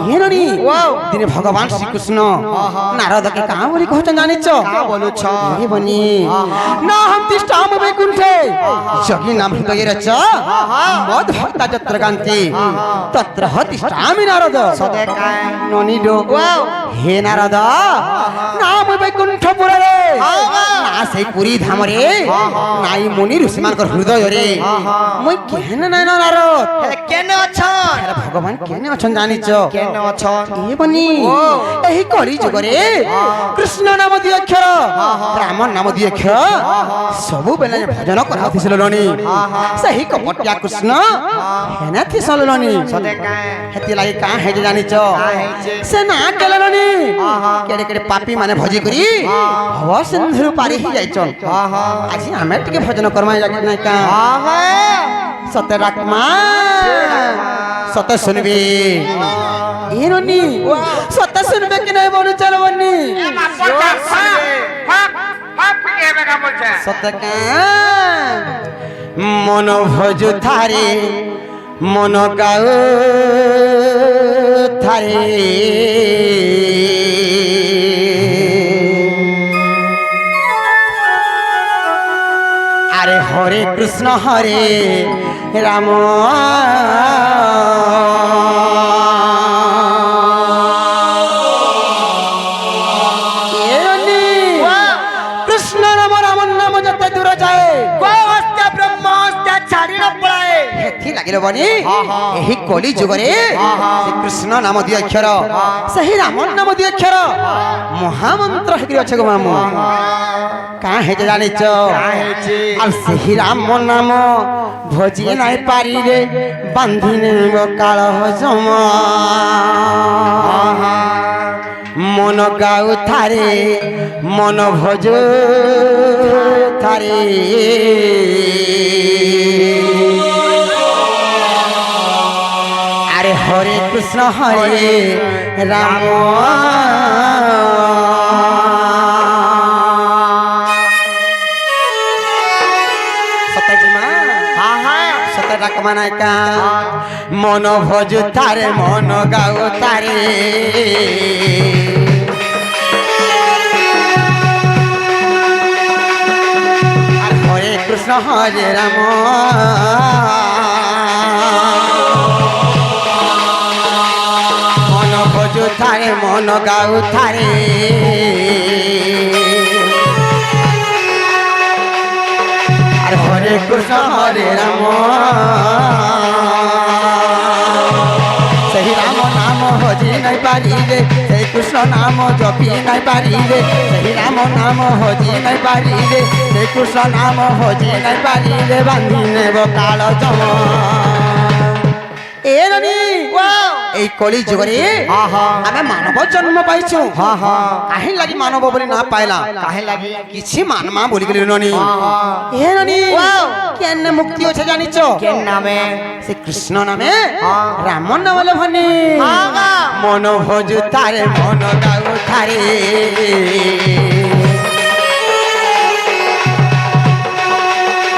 हेरनी दिने भगवान श्री कृष्ण नारद के कहाँ बोली कहते जानिछ हे बनी ना हम तिष्ठाम वैकुंठे जगी नाम हृदय रच मद भक्ता जत्र गान्ति तत्र तिष्ठामि नारद ननी दो हे नारद नाम वैकुंठ पुरे ना से पुरी धाम रे नाई मुनि ऋषि मान हृदय रे মই केने नै नारद केने अछन भगवान केने अछन जानिछ केने अछन ए बनी एही कली जुग रे कृष्ण नाम दी अक्षर राम नाम दी अक्षर सबु बेले भजन कराथि सलनी सही कपटिया कृष्ण हेना थि सलनी सदे काए हेति लागि का हे जानिछ से ना केलनी केडे केडे पापी माने भजी करी भव सिंधु पारी ही जाइछन आज हमें टिके भजन करमा जाके नै का सत्य राखमा सत्य सुनबी एरनी सत्य सुनबे कि नहीं बोलू चलो बन्नी सत्य का मन भजु थारे मन गाओ थारे अरे हरे कृष्ण हरे राम कृष्ण नाम राम नाम जते दूर जाए ब्रह्मस्त्य छाड़ी न पड़ाए हेथि लागिलो बनी एही कली जुग रे श्री कृष्ण नाम दी अक्षर सही राम नाम दी अक्षर महामंत्र हेकि अछि गो मामू का हे जानिछ अब सही राम नाम भोजी नाई पारी रे बांधिने काल जम मन गाउ थारे मन भोज थारे अरे हरे कृष्ण हरे राम का मन भोज थारे मन गाओ थारे हरे कृष्ण हरे राम मन भोज थारे मन गाओ थारे हरे कृष्ण हरे राम सही राम नाम भजी नहीं पारी रे सही कृष्ण नाम जपी नहीं पारी रे सही राम नाम भजी नहीं पारी रे सही कृष्ण नाम भजी नहीं पारी रे बांधिने काल जम ए ननी এই কলি যুগরে আমি মানব জন্ম পাইছো কাহে লাগি মানব বলি না পাইলা কাহে লাগি কিছু মানমা বলি গলি ননি এ ননি কেন মুক্তি আছে জানিছো কেন নামে শ্রী কৃষ্ণ নামে রাম নাম বলে ভনি মন ভজ তারে মন গাও তারে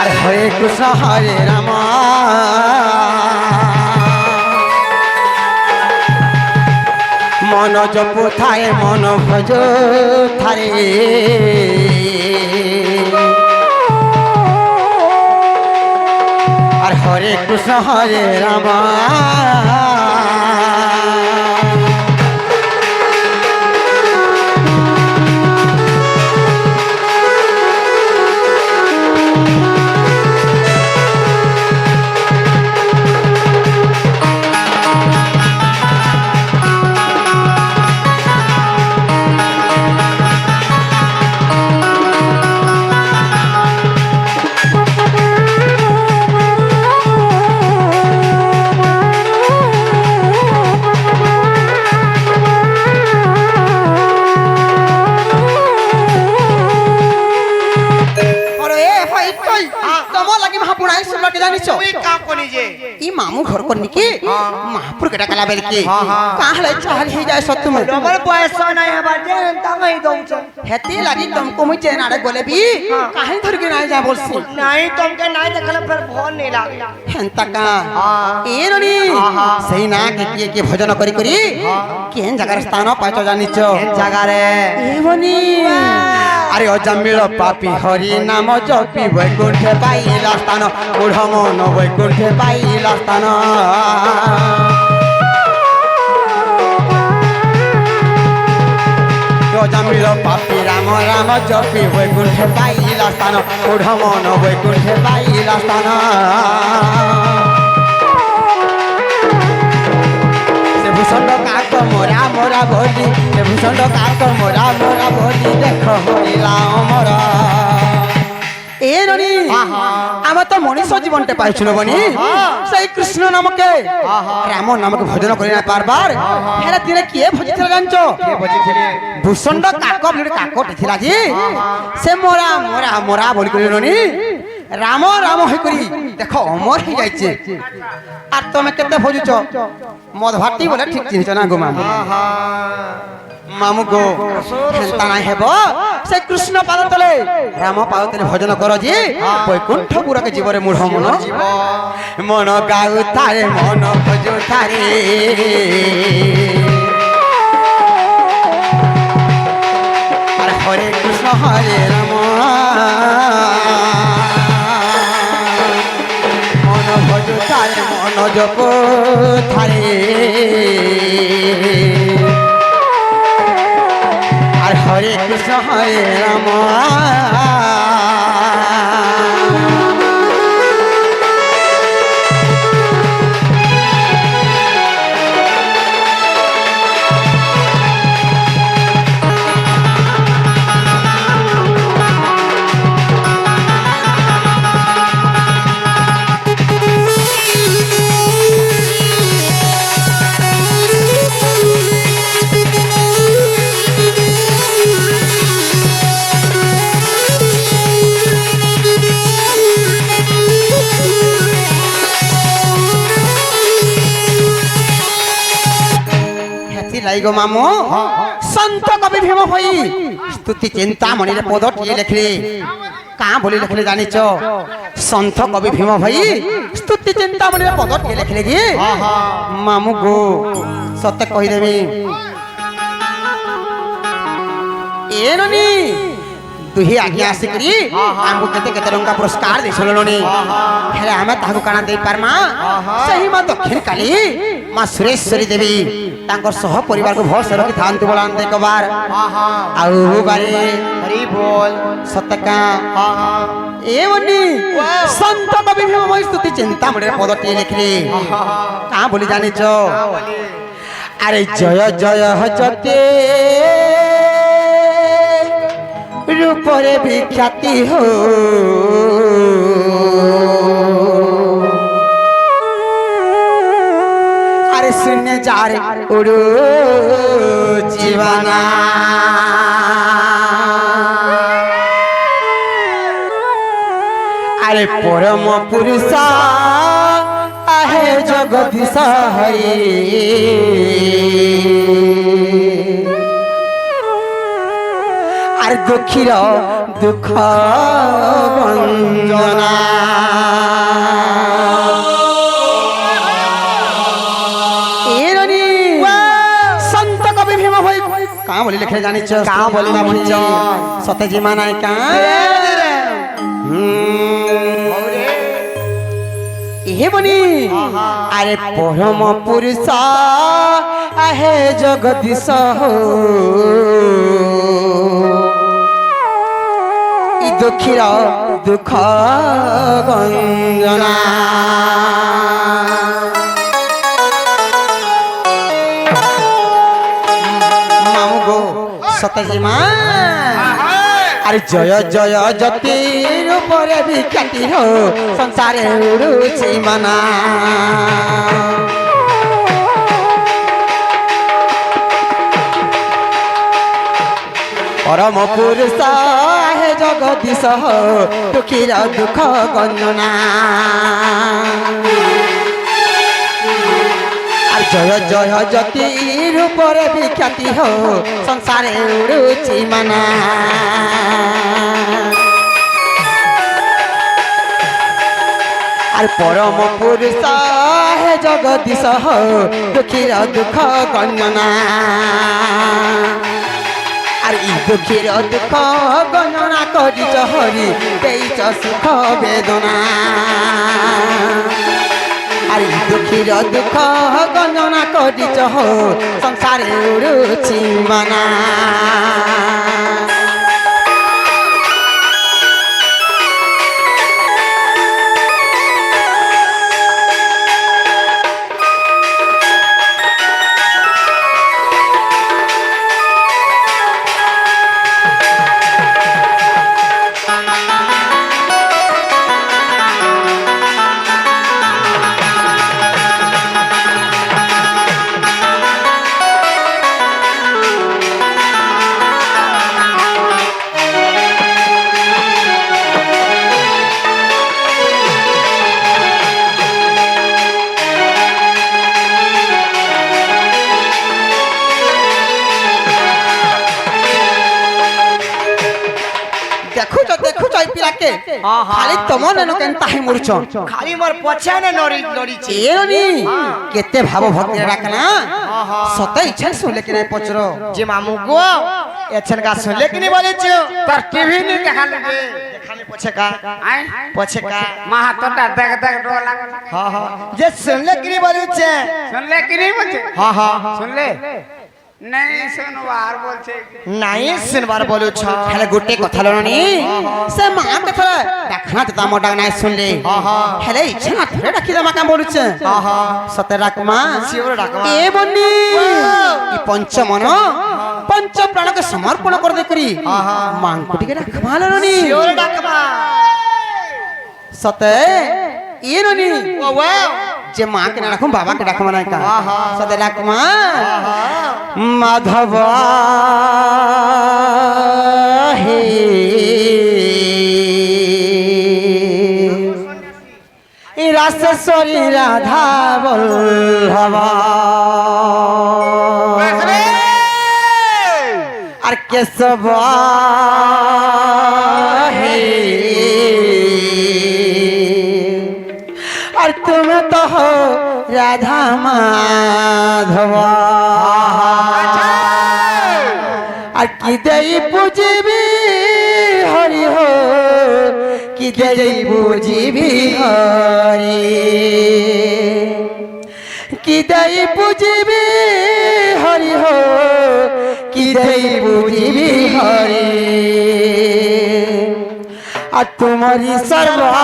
আরে হরে কৃষ্ণ হরে রাম मन जपु थारे मन भज थारे और हरे कृष्ण हरे राम নিজে ই মামু ঘর করনি কি মহাপুর কেটা কালা বেল কি কাহলে চাল হে যায় সত্য মে ডবল বয়স নাই হবার যে তাই দউছ হেতি লাগি তুমকো মুই চেন আরে গলে বি কাহে ধর के নাই যা বলছি নাই তোমকে নাই দেখলে ফের ভন নেই লাগলা হেনতা কা এ রনি সেই না কে ভজন করি করি কেন জায়গার স্থান পাইছ জানিছ জায়গা রে এ বনি আরে অজামিল পাপি হরি নাম জপি বৈকুণ্ঠে পাইলা স্থান মূঢ় মন বৈকুণ্ঠে পাইলা স্থান অজামিল পাপি রাম রাম জপি বৈকুণ্ঠে পাইলা স্থান মূঢ় মন বৈকুণ্ঠে পাইলা স্থান ভূষণ্ড কাক মোরা মোরা বলি ভূষণ্ড কাক মোরা মোরা বলি দেখ হইলা অমর এ রনি আমার তো মনীষ জীবনটা পাইছিল বনি সেই কৃষ্ণ নামকে রাম নামকে ভজন করি না পারবার হেরা দিনে কে ভজিছিল জানছ ভূষণ্ড কাক বলি কাকটি ଥିଲା যে সে মোরা মোরা মোরা বলি করি রনি রাম রাম হই করি দেখ অমর হয়ে যাইছে আর তুমি কেতে ভজুছ মদ ভাটি বলে ঠিক চিনিছ না গো মামু মামু গো হেনতা নাই হেব সে কৃষ্ণ পাদ তলে রাম পাদ তলে ভজন কর যে বৈকুণ্ঠপুরকে জীবরে মূঢ় মন মন গাউ তারে মন ভজু তারে আর হরে কৃষ্ণ হরে রাম মন ভজু তারে মন জপ থারে আর হরে কৃষ্ণ হরে রাম লাইগো মামু সন্ত কবি ভীম হই স্তুতি চিন্তা মনিরে পদটিয়ে লেখলে কা বলি লেখলে জানিছ সন্ত কবি ভীম ভাই স্তুতি চিন্তা মনিরে পদটিয়ে লেখলে কি মামু গো সত্য কই দেবি এননি তুহি আগে আসিকরি আমକୁ କେତେ କେତେ ଟଙ୍କା ପୁରସ୍କାର ଦେଇଛଲଣି ହେଲେ ଆମେ ତାହାକୁ କାଣା ଦେଇ ପାରମା ସେହି ମା ଦକ୍ଷିଣ କାଳି ମା ସୁରେଶ୍ୱରୀ ଦେବୀ ତାଙ୍କର ସହ ପରିବାରକୁ ଭଲସେ ରଖିଥାନ୍ତୁ ବୋଲାନ୍ ଦେଖବାର ଆଉ ବାରେ ହରି ବୋଲ ସତକା ଏ ବନି ସନ୍ତ କବି ଭୀମ ସ୍ତୁତି ଚିନ୍ତା ମଣିରେ ପଦଟିଏ ଲେଖିଲେ କାଁ ବୋଲି ଜାଣିଛ ଆରେ ଜୟ ଜୟ ହଜତେ रूपरे विख्याति हो अरे सुने जार उड़ो जीवना अरे परम पुरुषा आहे जगदीश हरि আর দুঃখীর দুঃখ বঞ্জনা এরনি সন্ত কবি ভীম ভাই কা বলি লেখে জানিছ কা বলি জানিছ সতে জিমা নাই কা এ বনি আরে পরম পুরুষ আহে জগদীশ হো দুঃখীর দুঃখ গঞ্জনা মামু গো সতজিমা আরে জয় জয় জ্যোতির উপরে বিখ্যাতি হো সংসারে উড়ুছি মানা परम पुरुष हे जगदीश दुखीर दुख गंजना जय जय जति रूपर विख्याति हो संसारे उड़ुची मना परम पुरुष हे जगदीश दुखीर दुख गंजना दुखीर दुख गणना करिच हरि देइच सुख वेदना दुखीर दुख गणना करिच हो संसारे उड़ुची मना खाली तमन न केनता हे मुरछ खाली मोर पछा ने नोरी छे एरोनी केते भाव भक्ति राखना सते इच्छा सुनले कि नहीं पचरो जे मामू को एछन का सुनले कि नहीं बोले छ तर टीवी ने देखाले देखाले पछे का महा तो देख देख डोला हां हां जे सुनले कि नहीं बोले छ सुनले कि नहीं बोले हां हां सुनले नहीं सुनवार बोलछे नहीं सुनवार बोलु छ खाली गुटे कथा लनी से मां कथा देखना त मोटा नहीं सुनले हां हां हेले इच्छा ना थरे राखी दमा काम बोलु छ हां हां सते राखमा शिवर राखमा ए बन्नी ई पंच मन पंच प्राण के समर्पण कर दे करी हां हां मां को टिके राखमा लनी शिवर राखमा सते ये ननी वाह जे मां के ना रखूं बाबा के रखमा नहीं का सते रखमा माधव हे रासेश्वरी राधा बल्लभा और केशव हे और तुम तो हो राधा माधवा और की दई पूजबी हरि हो की दई पूजबी हरि की दई पूजबी हरि हो की दई पूजबी हरि और तुम्हारी सर्वा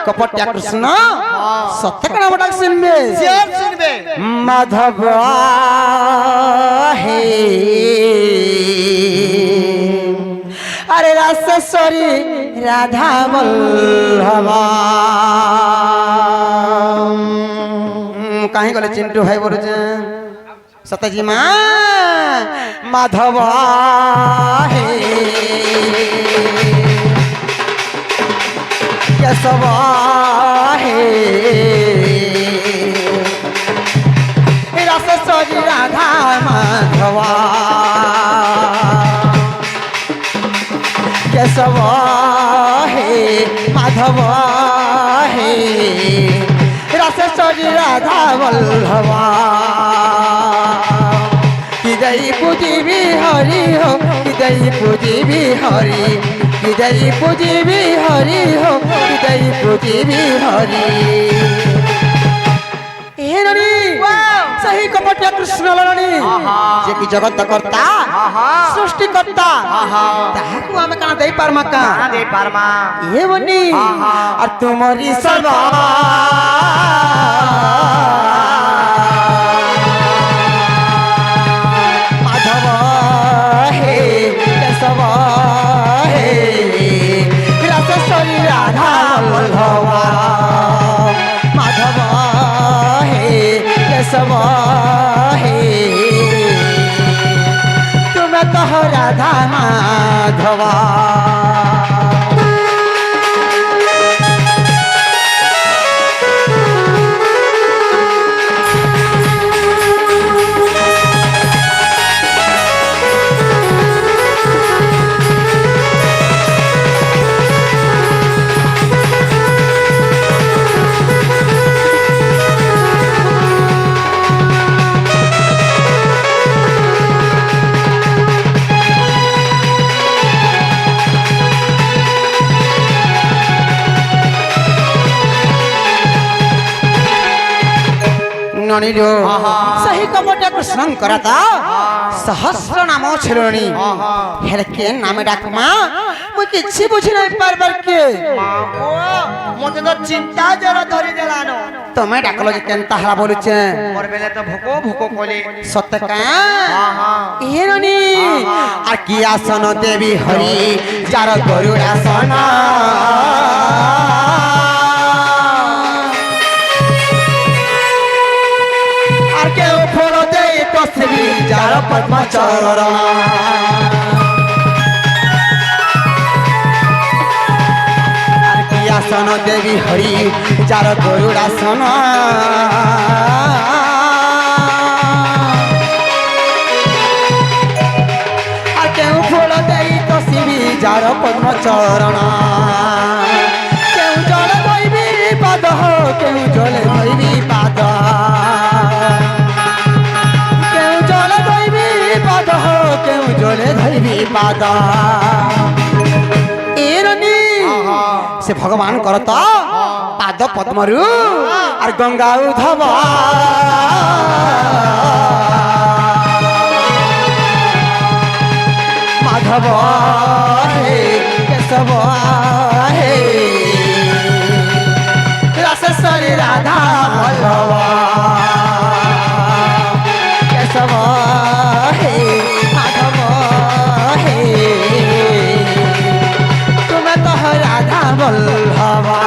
कपटिया कृष्ण सत्य का नाम सुनबे माधव हे अरे रासेश्वरी राधा बल्लभा कहीं गले चिंटू भाई बोल सत्यजी माँ माधव हे केशव हे रासेश्वरी राधा माधवा केशव हे माधव हे रासेश्वरी राधा बल्लभा हृदय पूजिबी हरि हो हृदय पूजिबी हरि हृदय पूजिबी हरि हो हृदय पूजिबी हरि ए ननी सही कपटिया कृष्ण लनी जे कि जगत कर्ता सृष्टि कर्ता ताहाकु आमे काना देई पारमा का देई पारमा ए बनी और तुमरी सर्वा माधव हे केशव हे रासेश्वरी राधा बल्लभा माधव রাধা মাধবা ନଣୀରୁ ସେହି କପଟା କୃଷ୍ଣ କରତା ସହସ୍ର ନାମ ଛେଲଣି ହେଲେ କେ ନାମେ ଡାକମା ମୁଁ କିଛି ବୁଝି ନାହିଁ ପାରବାର କେ মতে তো চিন্তা জরা ধরি দেলানো তুমি ডাকলো যে কেনতা হারা বলুছে মোর বেলে তো ভোকো ভোকো কলে সত্য কা এ ননি আর কি আসন দেবী হরি যার গরুড় আসন আর কেউ ফল দেই তসবি যার পদ্ম চরণ আসন দেবী হরি যার গরুড় আসন আর কেউ ফুল দেই তসিবি যার পদ্ম চরণ কেউ জল ধইবি পাদ কেউ জলে ধইবি পাদ কেউ জলে ধইবি পাদ কেউ জলে ধইবি পাদ সে ভগবান করত পাদ পদ্মরু আর গঙ্গা উধব মাধব হে কেশব হে রাসেশ্বরী রাধা বল্লভ কেশব হে মাধব হে তুমি তো রাধা বল্লভা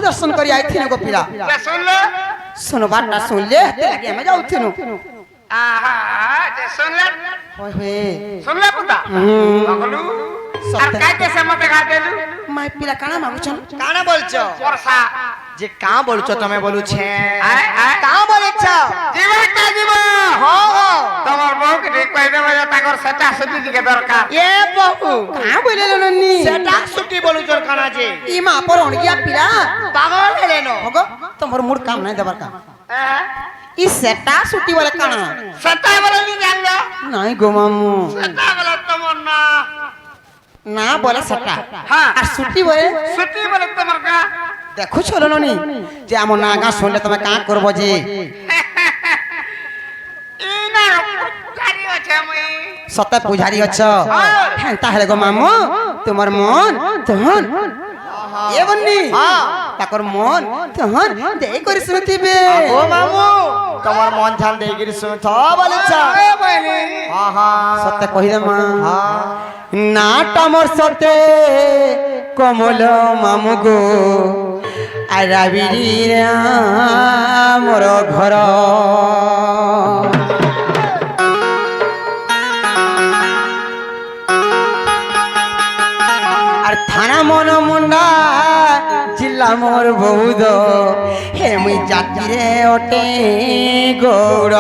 दर्शन करी आई थी गोपीरा सुन लो सुनो बात सुन ले लगे मैं जाऊ थी आहा जे सुन ले होय होय सुन ले पुता बगलू আর কাইতে সমতে গাদেলু মাই পিলা কানা মাগুছন কানা বলছো বর্ষা যে কা বলছো তুমি বলুছে কা বলছ জীবা কা জীবা হো তোমার বউকে ঠিক কই দেবে যে তাকর সেটা ছুটি দিকে দরকার এ বউ কা বলেলো ননি সেটা ছুটি বলুছর কানা যে ই মা পরণ গিয়া পিলা পাগল হেলেনো হগো তোমার মুড কাম নাই দেবার কাম ই সেটা ছুটি বলে কানা সেটা বলে নি জানলো নাই গো মামু সেটা বলে তোমার না না বলে সেটা হ্যাঁ আর ছুটি বলে তোমার কা দেখো চলো ননি যে আমন না গা শুনলে তুমি কা করব যে ইনা পুজারি আছে মই সত্য পুজারি আছ হ্যাঁ তাহলে গো মামু তোমার মন তহন এ বন্নি তাকর মন তহন দেই করি শুনতিবে ও মামু তোমার মন ধ্যান দেই করি শুনছ বলেছ এ বলি আহা সত্য কহিলে মা না টমর সতে কমল মামু গো আরাবিরি মোর ঘর আর থানা মন মুন্ডা জিল্লা মোর বৌদ হে মুই জাতিরে ওটে গৌর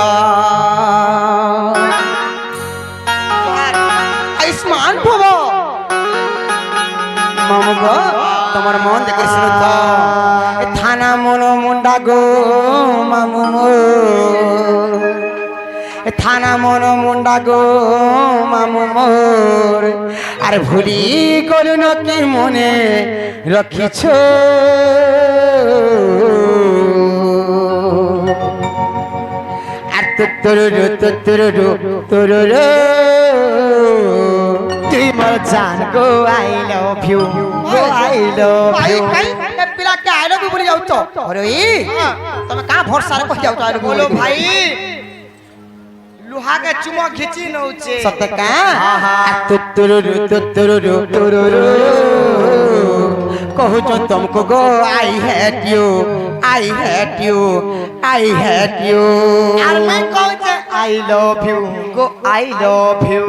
আয়ুষ্মান ভব মামু গো তোমার মন দেখে শুনো তো থানা মন মুন্ডা গো মামু মোর আরে ভুলি গলু কি মনে রখিছ আর তোর তুই মোর জান গো আই লাভ ইউ গো আই লাভ ইউ পিলা কে আই লাভ ইউ বলি যাউছ আরে তুমি কা ভরসা রে কই যাউছ আই লাভ ইউ बोलो भाई लुहा के चुमा खींची नौचे सत्य का हाँ, हाँ। कहू जो तुमको गो I hate you I hate you I hate you और मैं कौन से आई लव यू गो आई लव यू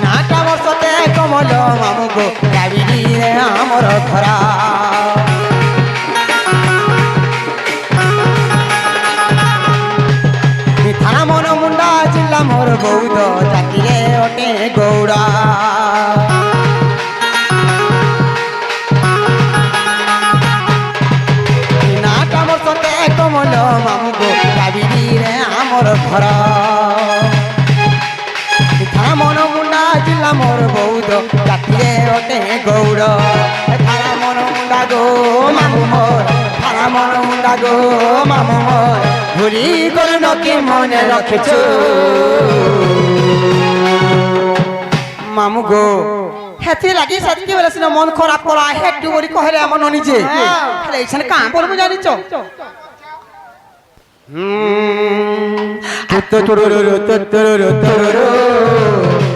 नाटा वर्षते कमल मामू गो गाविली रे हमर घरा थाना मन मुंडा जिल्ला मोर बौद्ध जातिरे अटे गौड़ा नाटा वर्षते कमल मामू गो गाविली रे हमर घरा थाना मन मुंडा जिल्ला मोर बौद्ध जातिरे अटे गौड़ थाना मन मुंडा गो मामू मोर थाना मन मुंडा गो मामू मोर भूली गल कि मने रखिछ मामू गो हेती लागी सतकी बेला सिना मन खराब करा हेटू बरी कहले हमन निजे हेले इछन का बोलबो जानिछ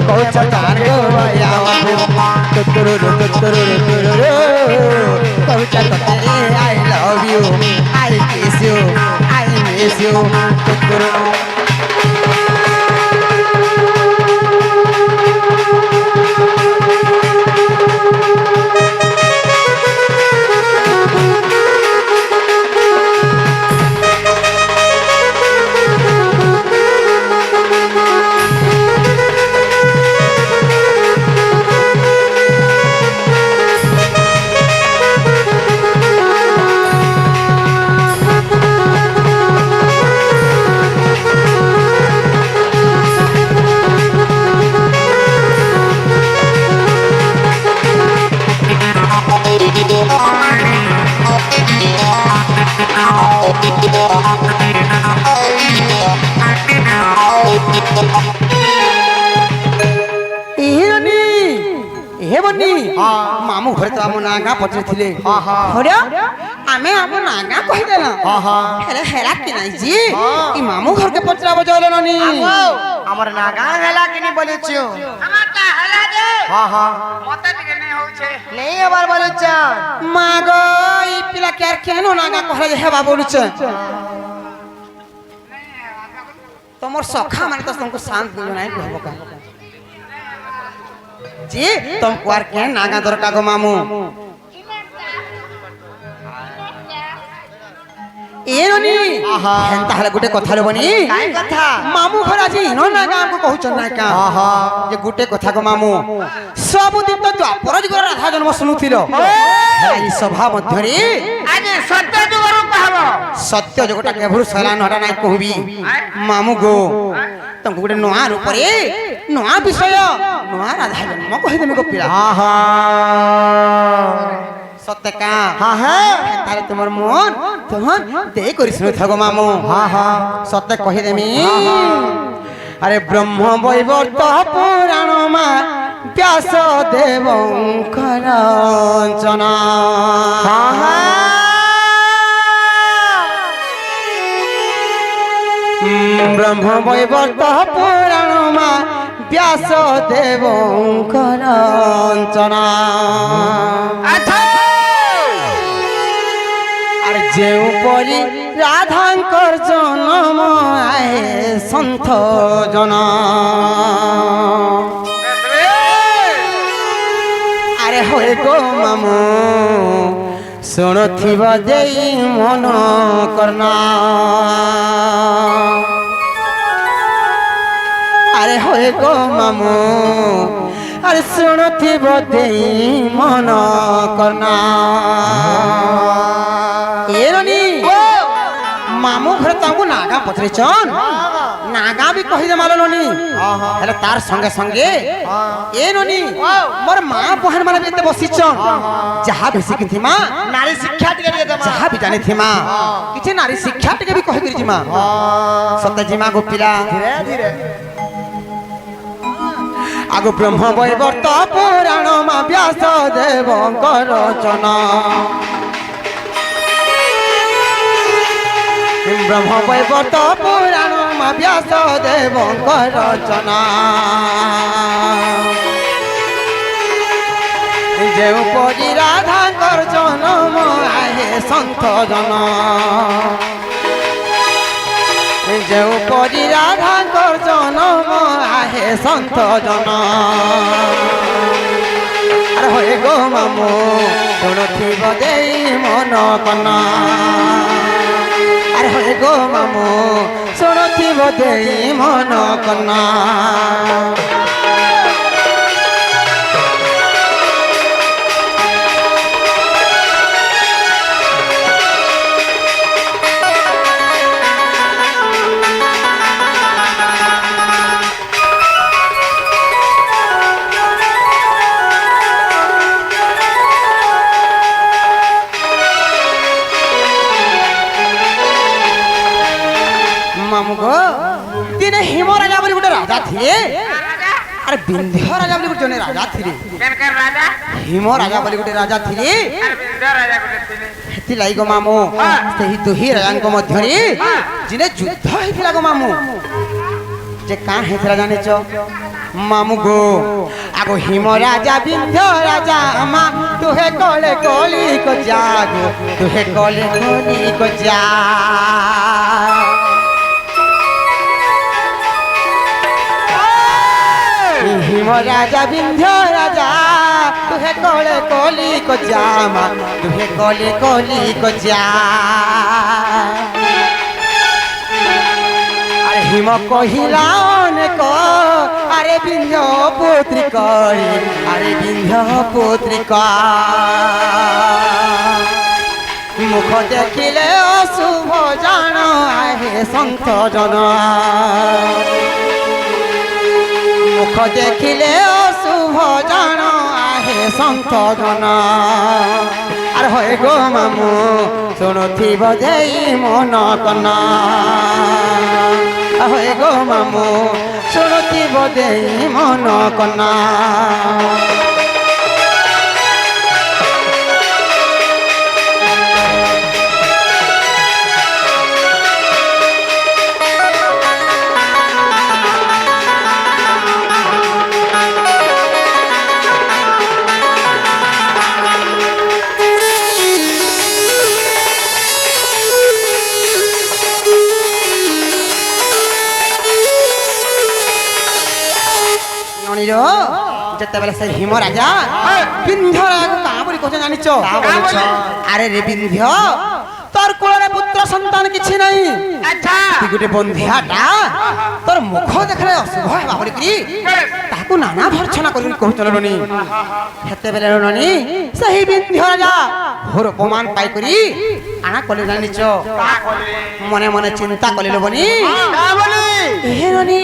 कौच तार गो या कौच तते आई लव यू आई किस यू आई मिस यू मामू घर तो आम नागा पचरे थिले हरे आमे आम नागा कहि देला हेले हेरा कि नाही जी ई मामू घर के पचरा बजौले ननी हमर नागा हेला कि नहीं बोले छियो हमर ता हेला दे हां हां मते टिके नहीं होउ छे नहीं अबार बोले छ मागो ई पिला केर केनो नागा कहले हेबा बोलु छ तमर सखा माने तो तुमको शांत दिलो नाही कहबो का जी तुम कुआर के नागा दरका गो मामू एनोनी हेंता हले गुटे कथा लेबनी काय कथा मामू घर आजी नो नागा हमको कहउछ ना का जे गुटे कथा गो मामू सब दिन तो द्वापर जुगर राधा जन्म सुनुथिलो ई सभा मध्य रे आज सत्य जुगर कहबो सत्य जगटा केभरु सला नहटा नाही कहबी मामू गो तुमको गुटे नोआ रूप रे नोआ विषय नोआ राधा जन्म कहि देमी गो पिला सत्य का हां हां तारे तुमर मन तहन दे करि सुनु थगो मामू हां हां सत्य कहि देमी अरे ब्रह्म वैवर्त पुराण मा व्यास देवंकर जना हां हां ब्रह्म वैवर्त पुराण मा व्यास देवंकर जना अरे जेउ परी राधांकर जन्म आए संत जना अरे होए गो मामू शुणुथिब जे मन करना হয়ে গো মামু আরে শুনুথিব দেই মন কনা এরনি মামু ঘরে তাঙ্কু নাগা পচরিছন নাগা भी কহি দে মালনি হেলে তার সঙ্গে সঙ্গে এরনি মোর মা বহন মানে এতে বসিছন যাহা বেশি কিথি মা নারী শিক্ষা টিকে দিয়ে দেমা যাহা भी জানি থি মা কিছু নারী শিক্ষা টিকে भी কহি করি মা সত্য জিমা গোপিলা ধীরে ধীরে আগু ব্রহ্ম বৈবর্ত পুরাণ মা ব্যাস দেবঙ্কর রচনা ব্রহ্ম বৈবর্ত পুরাণ মা ব্যাস দেবঙ্কর রচনা যেউ পরি রাধাঙ্কর জনম আহে সন্ত জন যেউ পরি রাধাঙ্কর জনম আহে সন্ত জন আর হয়ে গো মামু শুনুথিব দেই মন কনা আর হয়ে গো মামু শুনুথিব দেই মন কনা মামু গো দিনে হিম রাজা বলে গোটে রাজা থিলে আরে বিন্ধ্য রাজা বলে গোটে রাজা থিলে কেনকার রাজা হিম রাজা বলে গোটে রাজা থিলে আর বিন্দু রাজা কোটে ছিলে হেতি লাই গো মামু সেই দুহি রাজাঙ্ক মধ্যরে যিনে যুদ্ধ হইଥିଲା গো মামু যে কা হেতরা জানিছ মামু গো আগো হিম রাজা বিন্ধ্য রাজা আমা তুহে কলে কলি কো জাগো তুহে কলে কলি কো যা হিম রাজা বিন্ধ্য রাজা তুহে কলে কলি কো জামা তুহে কলে কলি কো যা আরে হিম কহিলা অনেক আরে বিন্ধ্য পুত্রী কই আরে বিন্ধ্য পুত্রী মুখ দেখিলে অশুভ জান আহে সন্ত জন মুখ দেখিলে অশুভ জান আহে সন্ত জন আর হয়ে গো মামু শুনুথিব দেই মন কনা হয়ে গো মামু শুনুথিব দেই মন কনা যেতবেলে সেই হিম রাজা বিন্ধ্য রাজাকে কাঁ বলি কହୁଛ জানিছ আরে রে বিন্ধ্য তোর কোଳରେ পুত্র সন্তান কিছু নাই আচ্ছা তুই গোটে বন্ধিয়াটা তোর মুখ দেখলে অশুভ হেবা বলিকি তাহাକୁ নানা ভর্সনা করি কହୁছিল রনি সেতেবেলে রনি সেই বিন্ধ্য রাজা ঘোর অপমান পাই করি আনা কলে জানিছ মনে মনে চিন্তা কলিল বনি হে রনি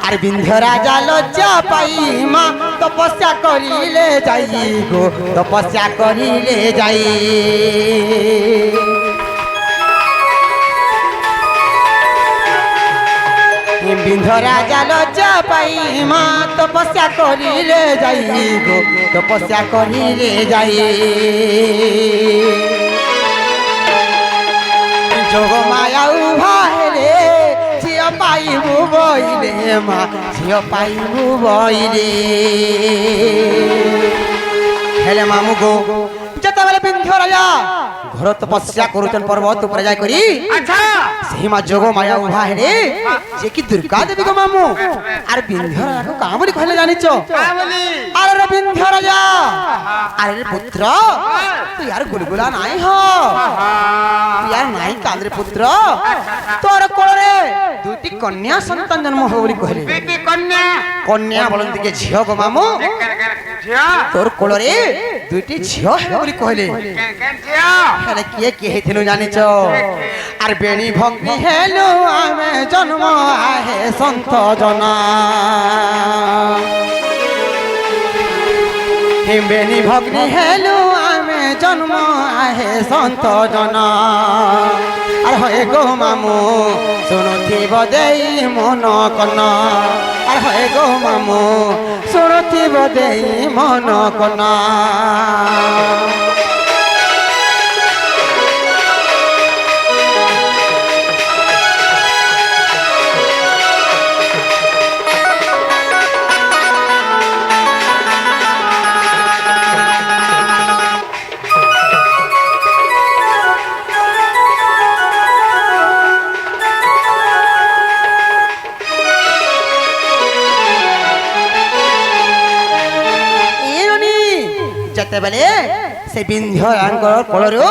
আর বিন্ধ্য রাজা লজ্জা পাই মা তপস্যা করিলে যাই গো তপস্যা করিলে যাই বিন্ধ্য রাজা লজ্জা পাই মা তপস্যা করিলে যাই গো তপস্যা করিলে যাই যোগ মায়া উভাইলে ঝিও পাইবু বইলে মা ঝিও পাইবু বইলে হেলে মামু গো যেতবেলে বিন্ধ্য রাজা ঘর তপস্যা করুচন পর্বত উপরে যাই করি আচ্ছা সীমা যোগ মায়া উভা হেরে যে কি দুর্গা দেবী গো মামু আর বিন্ধ্য রাজাকে কাঁ বলি কহিলে জানিছ আরে রে বিন্ধ্য রাজা আরে রে পুত্র তুই আর গুলগুলা নাই হ তুই আর নাই কাঁদরে পুত্র তোর কোଳରେ দুইটি কন্যা সন্তান জন্ম হবে বলে কহিলে দুইটি কন্যা কন্যা বলନ୍ତି কি ঝিও গো মামু ঝিଅ তোর কোଳରେ দুইটি ঝিও হবে বলে কহিলে ঝিଅ ହେଲେ କିଏ କିଏ ହେଇଥିଲୁ ଜାଣିଛ ଆରେ ବେଣୀ ଭକ୍ତି ହେଲୁ ଆମେ ଜନ୍ମ ଆହେ ସନ୍ଥ ଜନା ବେଣୀ ଭଗ୍ନି ହେଲୁ ଆମେ ଜନ୍ମ ଆହେ ସନ୍ଥ ଜନା ଆରେ ହଏ ଗୋ ମାମୁ ଶୁଣୁଥିବ ଦେଇ ମନ କନ ଆରେ ହଏ ଗୋ ମାମୁ ଶୁଣୁଥିବ ଦେଇ ମନ କନ যেতেবেলে সে বিন্ধ্যাঙ্গর কোলরু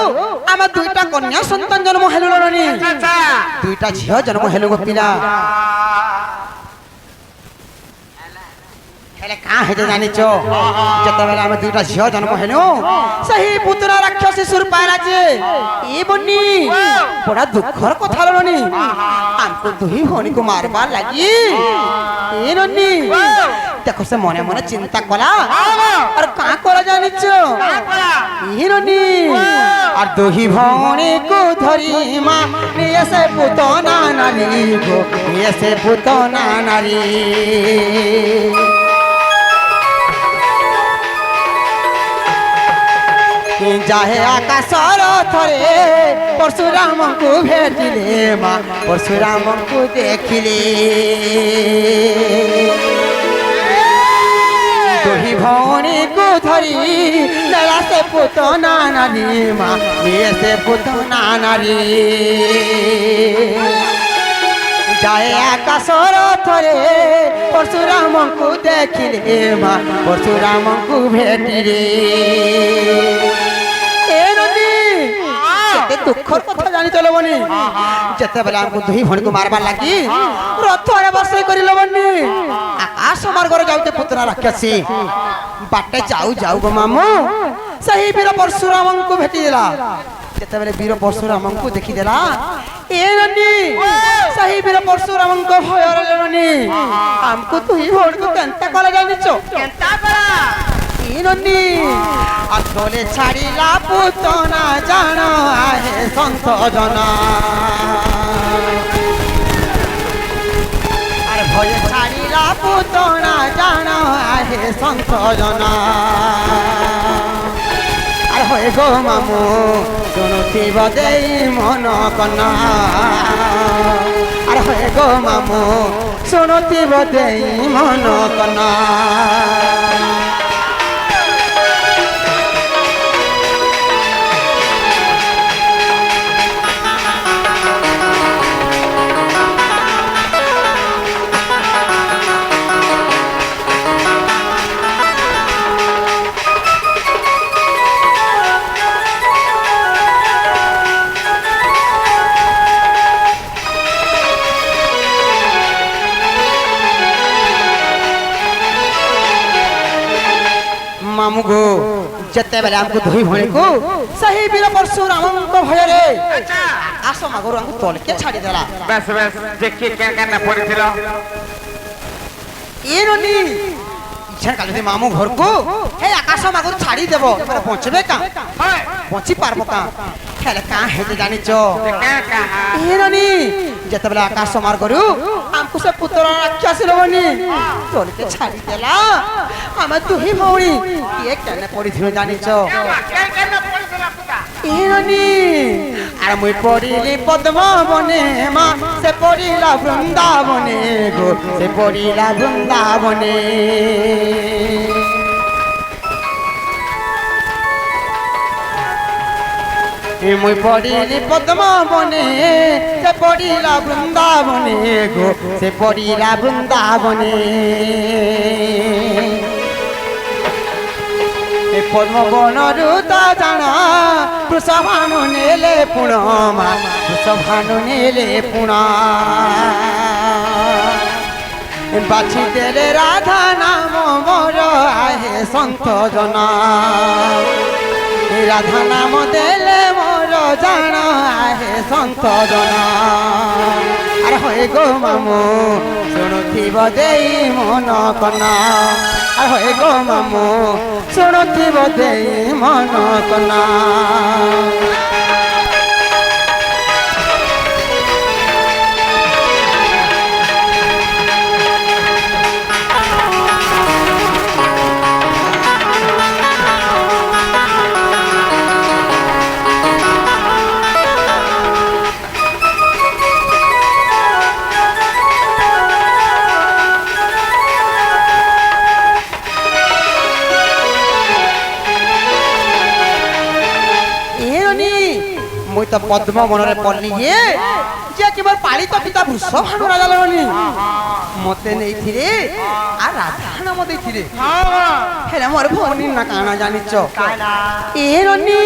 আমার দুইটা কন্যা সন্তান জন্ম হেলু রনি দুইটা ঝিও জন্ম হেলু গো পিলা হেলে কা হেতে জানিছ যেতেবেলে আমি দুইটা ঝিও জন্ম হেলু সেই পুত্র রাক্ষসী সুরপা রাজে এ বন্নি বড় দুঃখর কথা রনি আমকো দুই ভণীকে মারবার লাগি এ রনি দেখো সে মনে মনে চিন্তা কলা আর কা করা জানিছ হিরনি আর দুহি ভণী কো ধরি মা নিয়ে সে পুতনা নারী গো নিয়ে সে পুতনা নারী যাহে আকাশর থরে পরশুরামଙ୍କୁ ভেটিলে মা পরশুরামଙ୍କୁ দেখিলে দুহি ভণীକୁ ধরি নেলা সে পুতনা নারী মা নিয়ে সে পুতনা নারী যায় আকাশর থরে পরশুরামଙ୍କୁ দেখিলে মা পরশুরামଙ୍କୁ ভেটিলে দুঃখর কথা জানি চলো বনি যেতেবেলে আমাকে দুই ভণীকে মারবার লাগি রথরে বসাই করি লবনি আকাশ মার্গরে যাওতে পুত্রা রাক্ষসী বাটে যাও যাও গো মামু সেই বীর পরশুরামଙ୍କୁ ভেটি দেলা যেতেবেলে বীর পরশুরামଙ୍କୁ দেখি দেলা এ ননি সেই বীর পরশুরামଙ୍କୁ ভয় রনি আমকু দুই ভণীকে কেনতা কলা জানিছ কেনতা করা ননি আসলে ছাড়িলা পুতনা জান আহে সন্ত জনা আর ভয়ে ছাড়িলা পুতনা জান আহে সন্ত জনা আর হয়ে গো মামু শুনুথিব দেই মন কনা আর হয়ে গো মামু শুনুথিব দেই মন কনা मामू गो जेतेबेले हमको दुई भणी को सही वीर परशुरामଙ୍କ भୟରେ आस मागरो हमको तलके छाडी देला बस बस देखि के केना पड़िथिल ए रनी इच्छा काले मामू घर को हे आकाश मागरो छाडी देबो तोरा पहुंचबे का पहुंची पारबो का हेले का हेते जानि छ ए रनी जेतेबेले आकाश मार्गरो हमको से पुत्र राक्षस रवनी तलके छाडी देला हम दुही भौणी ये केने पड़िथिल जानि छ एरनी आर मुई पड़िली पद्म बने मा से पड़िला वृंदावने गो से पड़िला वृंदावने मुई पड़िली पद्म बने से पड़िला वृंदावने गो से पड़िला वृंदावने पद्म बन रुता जाना वृषभानु नेले पुणमा वृषभानु नेले पुणा বাছি দেলে রাধা নাম মোর আহে সন্ত জনা রাধা নাম দেলে মোর জান আহে সন্ত জনা আর হয়ে গো মামু শুণুথিব দেই মন কনা আর হয়ে গো মামু শুণুথিব দেই মন কনা মুই তো পদ্ম মনরে পড়লি যে কেবল পালিত পিতা বৃষভানু রাজা লনি মতে নেইথিরে আর রাধা নাম দেইথিরে হেলা মোর ভৌনি না কানা জানিছ এ রনি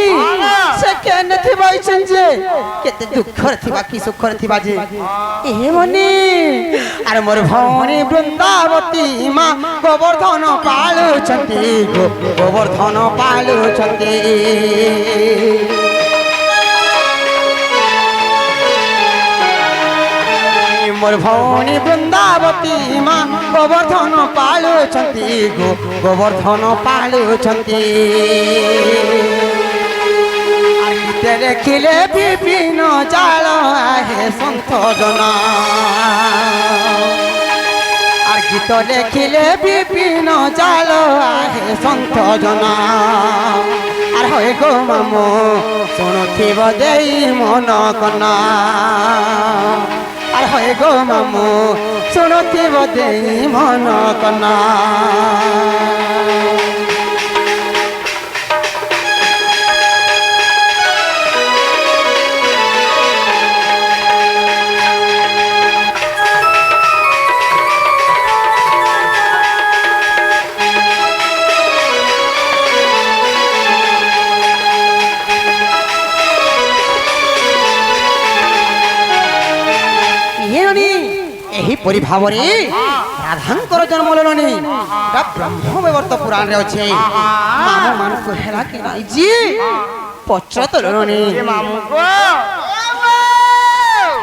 সে কেনে থিবাইছেন যে কেতে দুঃখরে থিবা কি সুখরে থিবা যে এ মনি আর মোর ভৌনি বৃন্দাবতী মা গোবর্ধন পালুছন্তি গোবর্ধন পালুছন্তি মোর ভৌনি বৃন্দাবতী মা গোবর্ধন পালুছন্তি গোবর্ধন পালুছন্তি গীতে লেখিলে বিভিন্ন জাল আহে সন্ত জনা আর গীত লেখিলে বিভিন্ন জাল আহে সন্ত জনা আর হয়ে গো মামু শুণুথিব দেই মন কনা আর হয়ে গো মামু শুণুথিব দেই মন কনা ଏହିପରି ଭାବରେ ରାଧାଙ୍କର ଜନ୍ମ ଲେଲନି ଏଟା ବ୍ରହ୍ମବୈବର୍ତ୍ତ ପୁରାଣରେ ଅଛି ମାମୁ ମାନଙ୍କୁ ହେଲା କି ନାଇଁ ଜି ପଚତ ଲେଲନି মামুগো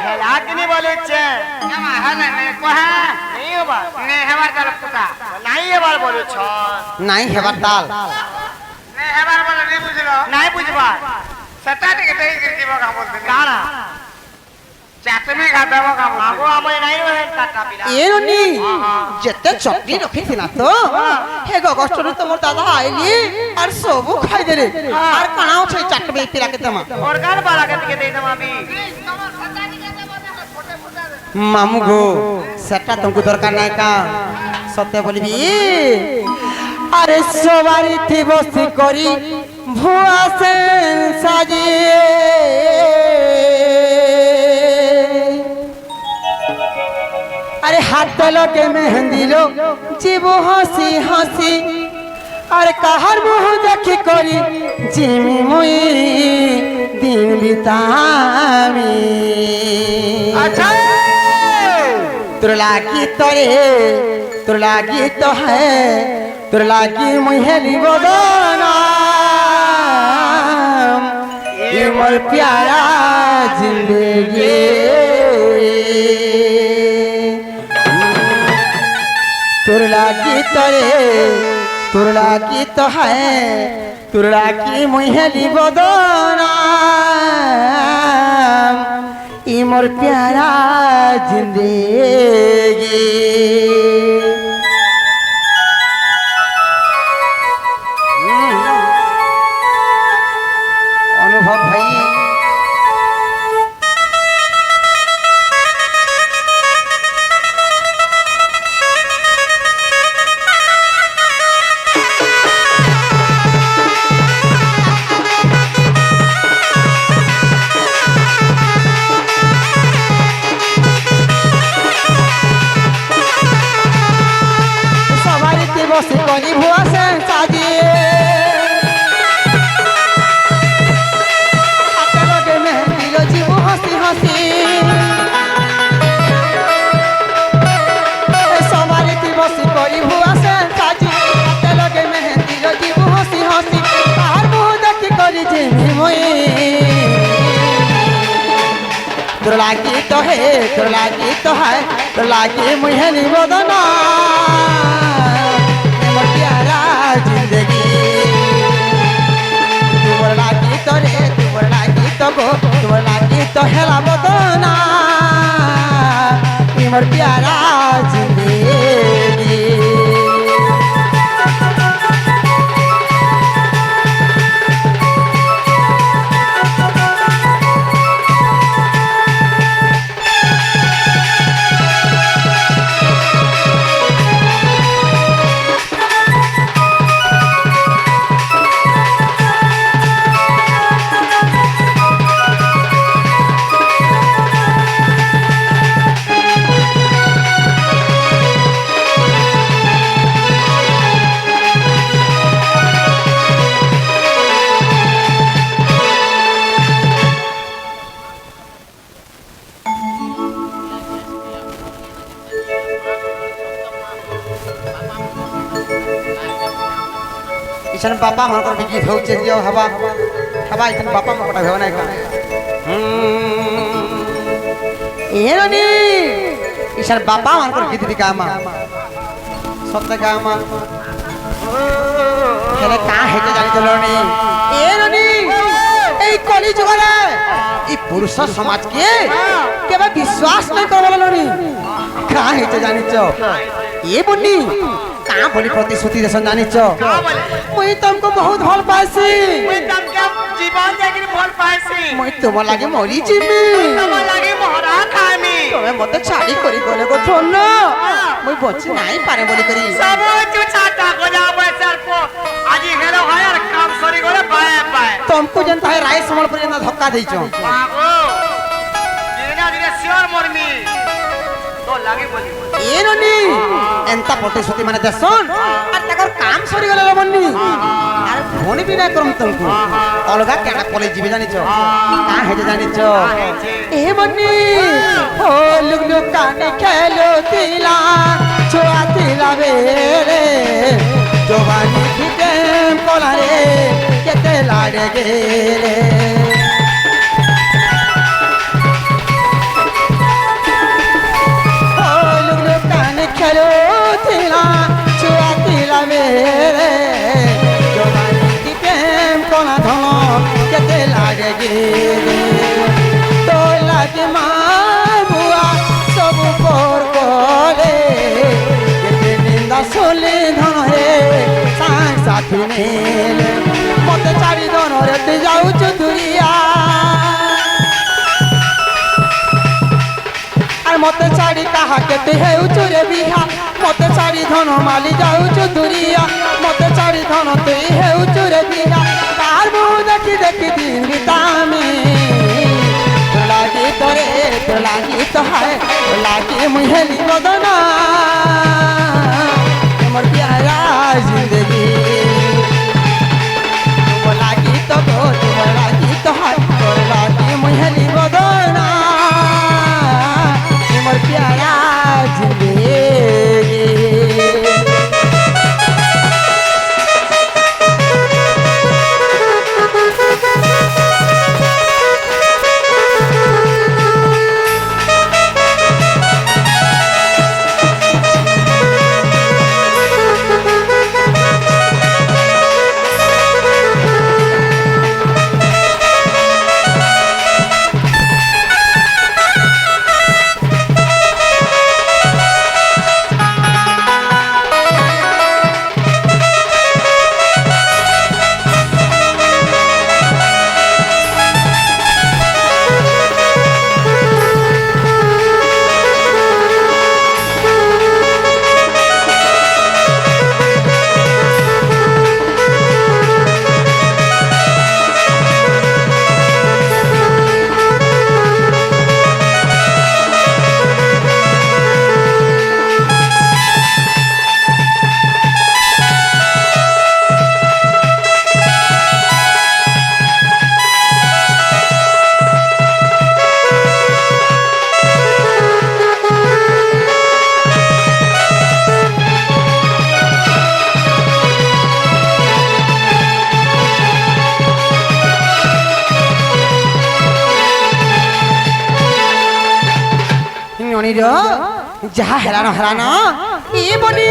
হেলা কিনি বলেছে জামা হালে নে কহা নেই হবা নে হেবার তার পুতা নাই হেবার বলেছ নাই হেবার তাল নে হেবার বলে নে বুঝলো নাই বুঝবা সতা থেকে দেই দিব কাম বলতে কানা চাটমে গাদাব কাম আগো আমই নাই রহে কাটা পিলা এরনি যেতে চকরি রখিছিলা তো হে গগষ্টরে তোমার দাদা আইলি আর সবু খাই দেলে আর কানাও ছই চাটবে পিলাকে তোমা অর্গান বালাকে দিকে দেই দম আমি মামু গো সেটা তোমাকে দরকার নাই কা সত্য বলিবি আরে সবারি থি বসি করি ভুয়া সেন সাজিয়ে अरे हाथ लगे मेहंदी लो जीव हसी हसी अरे कहार मुह देखी करी जिमी मुई दिन बितामी अच्छा तोर लागी तो है तोर लागी मुई हेली बदना ये मोर प्यारा जिंदगी तोर लागी तो है तोर लागी मुई हेली बदना ई मोर प्यारा जिंदगी अनुभव भाई বসে করি ভুয়া সেন সাজিয়ে হাতে লগে মেহেন্দি লো জীব হসি হসি সবার তোর লাগি তো হায় তোর লাগি মুহেলি বদনা মোর প্যারা জিন্দগি তোমার লাগি তো রে তোমার লাগি তো গো তোমার লাগি তো হেলা বদনা মোর প্যারা জিন্দগি इसन पापा मन कर बिकी भौ चे दियो हवा हवा इसन पापा मन कटा भेव ना का ए रनी इसन पापा मन कर गीत दिकामा सत्य कामा चले का हेते जानि चलनी ए रनी এই কলি যুগরে এই পুরুষ সমাজ কে কেবে বিশ্বাস নাই করবলনি কা হেতে জানিছ এ বন্নি কা বলি প্রতিশ্রুতি দেশন জানিছ মই তুমको बहुत ভাল পাইছি মই তমকে জীবন দেখি ভাল পাইছি মই তোমার লাগে মরি জিমি তোমার লাগে মহরা খাইমি তুমি মতে ছাড়ি করি গলে গো ধন্য মই বচি নাই পারে বলি করি সব কিছু ছাটা গজা বছর পো আজি হেলো হয় আর কাম সরি গলে পায় পায় तुमको जनता है राय समल पर जनता धक्का देइछो बाबू दिना दिने सियोर मरमी तो लागे बोली ए ननी एंता प्रतिश्रुति माने देसन আর তাকর কাম সরি গলে বন্নি আর ফোন বি না করম তুমको অলগা কেনা কলেজ জিবি জানিছো কা হেজে জানিছো এ বন্নি ও লুক লুক কানে খেলো তিলা ছোয়া তিলা বেরে জবানি ঠিকে কোলা রে কেতে লাড়ে গেলে খেলো তিলা ছুয়া তিলা মেরে জবানি প্রেম কোনা ধন কেতে লাগে গেলে তো লাগে মা বুয়া সব পর করে কেতে নিন্দা শুনলে ধন হে সাং সাথী নেলে মতে চারি ধন রে যাউଛୁ দুরিয়া মতে ছাড়ি কাহা কেতে হেউଛୁ রে বিহা মতে ছাড়ি ধন মালি যাউଛୁ দুরিয়া মতে ছাড়ি ধন তুই হেউଛୁ রে বিহা তার মুহ দেখি দেখি দিন বিতামি তোর লাগি তোরে তোর লাগি তো হায় তোর লাগি মুহেলি বদনা মোর প্যারা জিন্দগি তোর লাগি তো গো তোর লাগি তো হায় তোর লাগি মুহেলি বদনা मोर प्यारा जिंदगी বনির যাহা হেরানো হেরানো এ বনি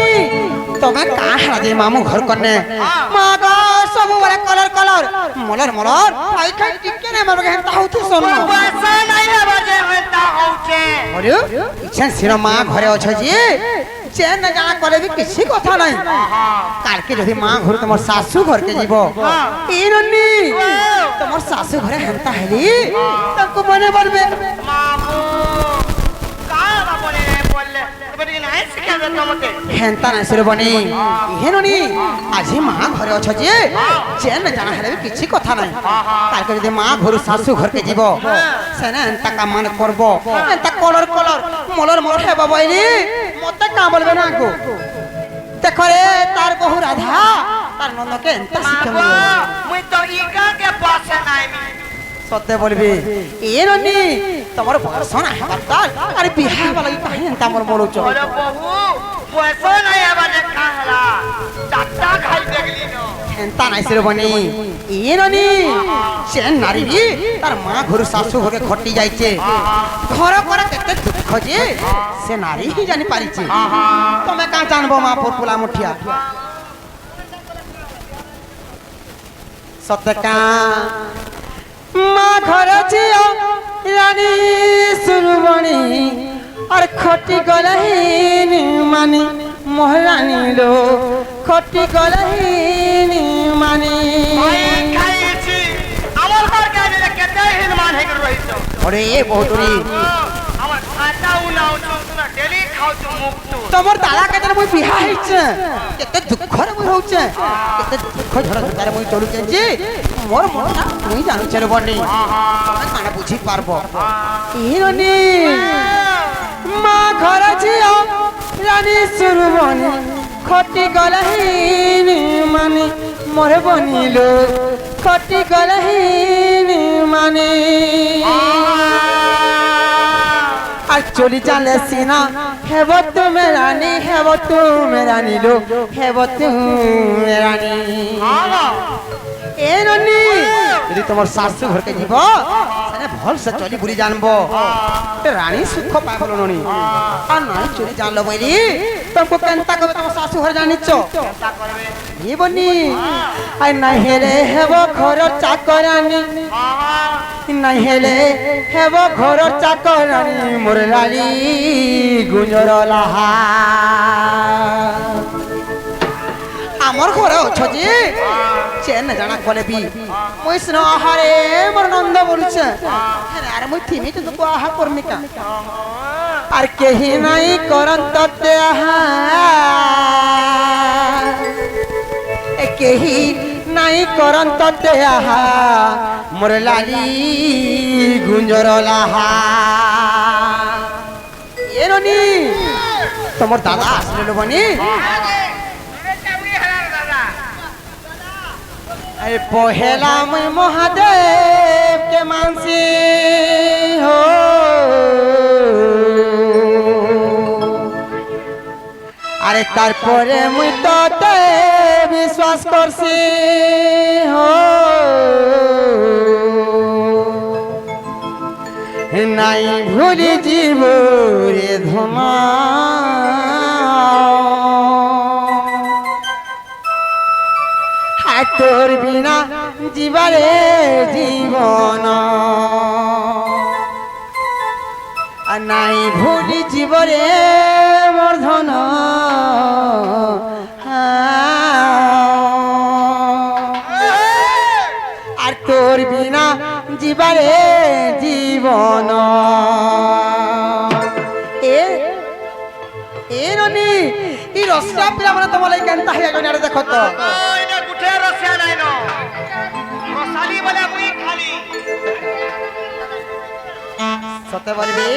তুমি কা হেরা যে মামু ঘর কনে মা গো সব বলে কলর কলর মলর মলর খাই খাই টিকে নে মারবে হেনতা হউতি শোন পয়সা নাই বাজে হইতা হউছে আরে ইচ্ছা সির মা ঘরে অছ যে চেন না জানা করে বি কিছু কথা নাই কালকে যদি মা ঘর তোমার শাশু ঘরকে যাব এই ননি তোমার শাশু ঘরে হেনতা হেলি তাকে মনে পড়বে মামু কারা বলে বললে বলি নাই শিখাবে তোমাকে হেনতা না সির বনি হেননি আজি মা ঘরে অছ যে চেন না জানা হেলে বি কিছু কথা নাই কালকে যদি মা ঘর শাশু ঘরকে যাব সেনা এন্তা কাম মানে করব এন্তা কলর কলর মলর মলর হেবা বইলি মতে কা বলবে না গো দেখো রে তার বহু রাধা তার নন্দকে এন্তা শিক্ষা মামু মিলবে মুই তো ইগাকে পাশে নাই সত্যি বলবি এ ননি তোমার বয়স না হেবার তার আরে বিহা লাগি কাহি এন্তা মোর মরুচ ওরে বহু পয়সা নাই বাজে কাহলা চারটা খাই দেখলি ন এন্তা নাই সির বনি এ ননি সে নারী বি তার মা ঘর শাশু ঘরে খটি যাইছে ঘর করে কেতে দুঃখ যে সে নারী হি জানি পারিছে তুমি কা জানবো মা পুরপুলা মুঠিয়া সত্য কা মা ঘরে ঝিও রানী সুরবণী আর খটি গলহীন মানি মহারানী লো খটি গলহীন মানি খাইছি আমার ঘর গাড়ি কেতে হিনমান হে করে রইছো ওরে বহুতরি আমার খাটাও নাও না ডেলি খাওছো মুক্ত তোমার দাদা কেতে মই বিহা হইছে কেতে দুঃখরে মই হউছে কেতে দুঃখ ঝড় ঝড়ে মই চলুছে যে মোর মনটা তুই জানুছ রে বনি তুমি কানা বুঝি পারবো ইরনি মা ঘর ঝিও রানী সুরবণী খটি গলহীন মানে মোরে বনিলো খটি গলহীন মানে আর চলি চালে সিনা হেব তুমি রানী হেব তুমি রানী লো হেব তুমি রানী এ ননি যদি তোমার শাশু ঘরকে যাব সেনে ভলসে চলি বুলি জানবো রানী সুখ পাইবল ননি আর নাই চলি জানলো বইলি তোমাকে কেনতা কবে তোমার শাশু ঘর জানিছ ই বনি আই নাই হেলে হেব ঘর চাকরানী নাই হেলে হেব ঘর চাকরানী মোর লালি গুঞ্জর লাহা আমার ঘরে অছ যে চেন জানা কলে বি মই স্ন আহারে মোর নন্দ বলছে আর মই থিমি তো তোকে আহা কর্মিকা আর কেহি নাই করন্ত তে আহা এ কেহি নাই করন্ত তে আহা মোর লালি গুঞ্জর লাহা এরনি তোমার দাদা আসলে বনি अरे पहला मैं महादेव के मानसी हो अरे तारपरे मुई तो विश्वास करसी हो নাই ভুলি জীব রে ধমা তোর বিনা জীবরে জীবন আর নাই ভুলি জীবরে মর্ধন আর তোর বিনা জীবরে জীবন এ ননি ই রসা পিলা মানে তোমার লাগি কেনতা হইয়া গনি আরে দেখো তো এটা গুঠে রসা নাই ন রসালি বলে মুই খালি সতে বলবি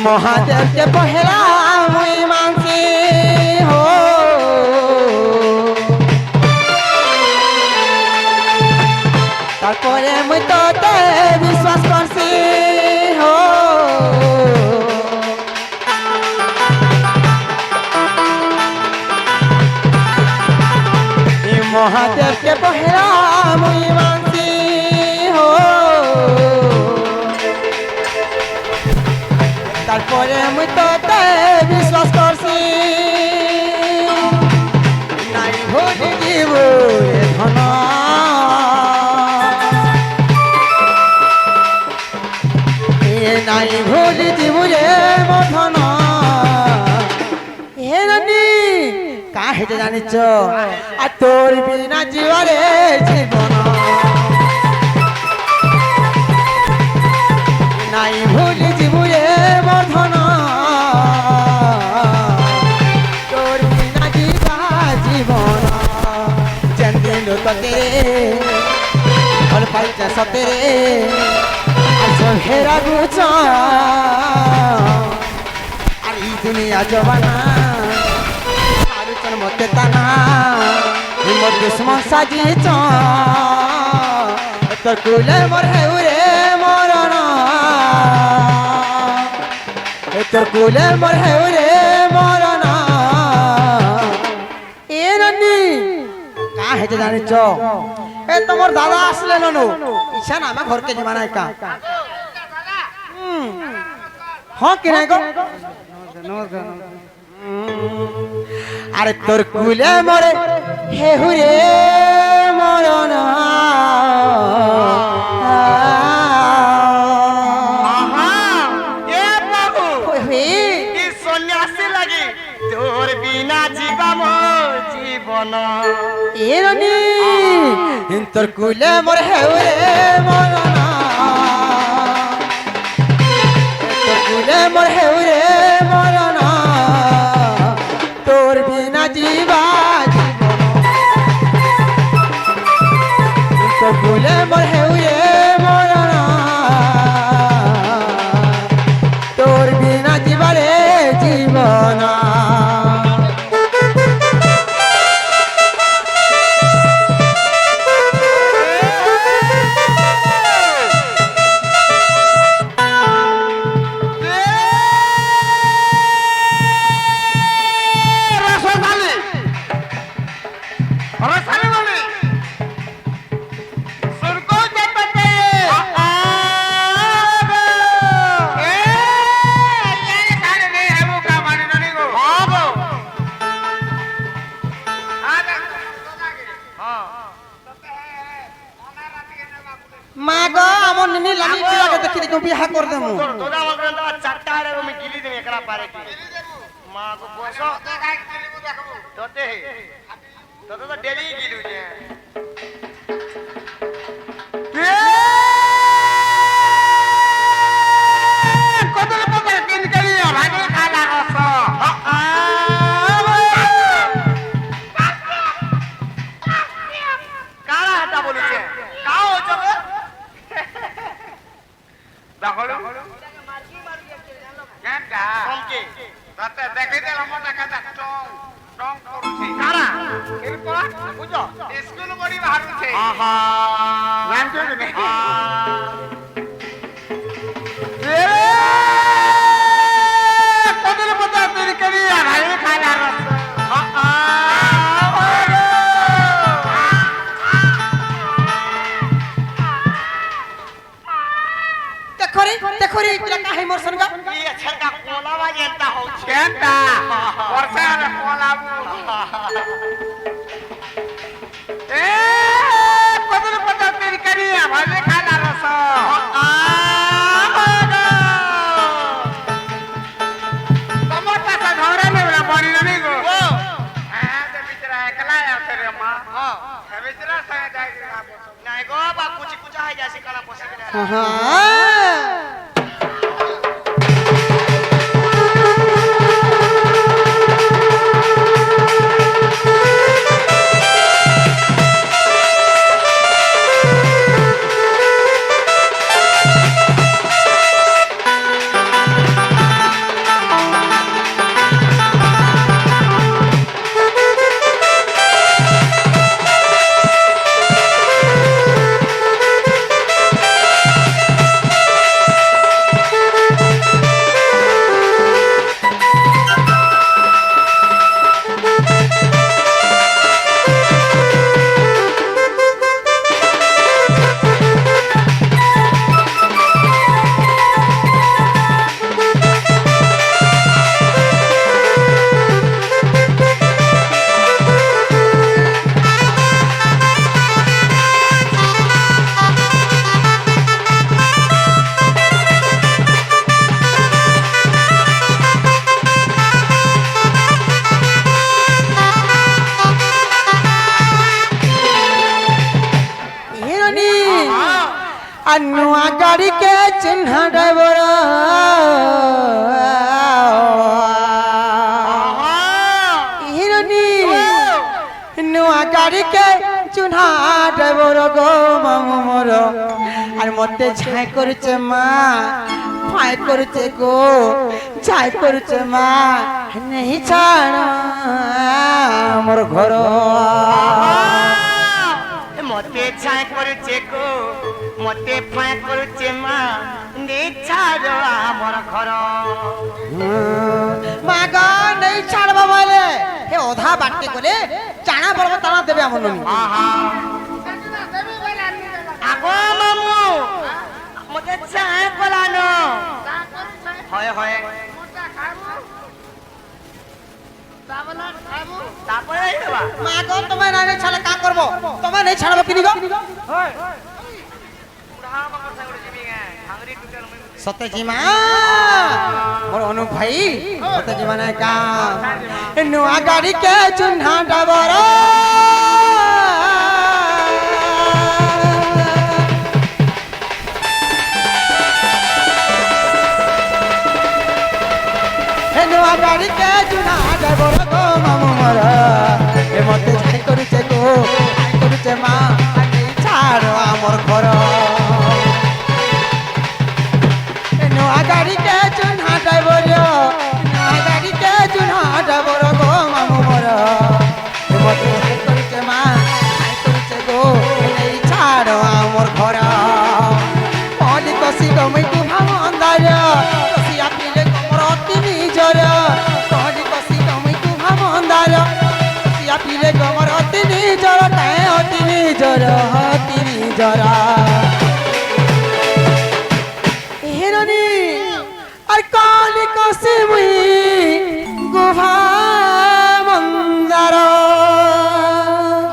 महादेव के पहला मुई मानसी हो তারপরে মুই তো পরে মুই তোতে বিশ্বাস করছি নাই ভুলি দিব এ ধন এ নাই ভুলি দিব রে মো ধন এ নানি কাহেতে জানিছ আর তোর বিনা জীবনে জীবন নাই ভুলি জীবনে বর্ধন তোর বিনা জীবা জীবন যেদিন তোতে ফল পাইছে সতে আর হেরা গুছ আর এই দুনিয়া জবানা আলোচন মতে তানা মোর দুশ্মন সাজিছ তোর কুলে মোর হেউরে মরণ তোর কুলে মোর হেউরে মরণ এ নানি কা হেতে জানিছ এ তোমার দাদা আসলে ননু ইচ্ছা না আমার ঘরকে যাবা না কা হ্যাঁ কি নাই গো আরে তোর কুলে মরে হেহুরে মরণ তোর বিনা জীবা মোর জীবন এরনি তোর কুলে মরে হেউরে মরণ তোর কুলে মরে হেউরে মরণ তোর বিনা জীবা জীবন তোর কুলে মরে হেউরে মরণ তোর বিনা জীবনে জীবন মা গো আমার নিনি লাগি লাগে দেখি দেখি বিয়া কর দেমু তোরা আমার না চারটা আরে আমি গিলি দেব একলা পারে কি মা গো বসো তোতে তোতে তো ডেলি গিলু যে কত কত তিন করি ভাগে খালা রস কারা এটা বলছে কাও হচ্ছে দেখলো কেনটা সংকে তাতে দেখে দিলাম মনে কাটা টং টং করছে কারা এরপর বুঝো স্কুল বড়ি বাহারুছে আহা জানছো তুমি এ কদর পতা তেরি করি ভাই খালা রস দেখরি পিলা কাহে মোর সনগা এই ছলকা কোলাবা যেটা হচ্ছে কেনটা বর্ষার কোলাবু এ কদর পতা তেরি করি ভাই খালা রস তোমার পাশে ধরে নেবলা পানি নেই গো হ্যাঁ যে বিচরা একলা আছে রে মা হ্যাঁ বিচরা সঙ্গে যাই নাই গো বা কুচি কুচা হয়ে যাচ্ছে কালা বসে গেলে হ্যাঁ गाड़ी के चिन्ह ड्राइवर हिरोनी नुआ गाड़ी के चिन्ह ड्राइवर गो मामू मोर আর মতে ছাই করছে মা ফাই করছে গো ছাই করছে মা নেই ছাড় আমার ঘর মতে ছাই করছে গো মতে ফাই করছে মা নেই ছাড় আমার ঘর মা গো নেই ছাড়বা বলে হে ওধা বাটকে গলে চানা বলবো তানা দেবে আমার ননি আগো মামু মতে ছাই কলানো হয় হয় তারপরে মা গো তোমায় না ছাড়া কা করব তোমায় নেই ছাড়ব কিনি গো সত্যজি মা মোর অনুপ ভাই সত্যজি মা নাই কা নুয়া গাড়ি কে চুন্হা ডাবর नुआ गाड़ी के चुन्हा डाबर गो मामू मोर ए मते ছাই করছে গো ছাই করছে মা নেই ছাড় আমার ঘর नुआ गाड़ी के चुन्हा डाबर नुआ गाड़ी के चुन्हा डाबर गो मामू मोर ए मते ছাই করছে মা ছাই করছে গো নেই ছাড় আমার ঘর অলি কসি গমই তু ভাম অন্দার কসি আপিলে কমরতি নিজর অলি কসি গমই তু ভাম অন্দার কসি আপিলে কমরতি নিজর তাই অতি নিজর হিরনি আর কালি কসি মুই গুভা মন্দার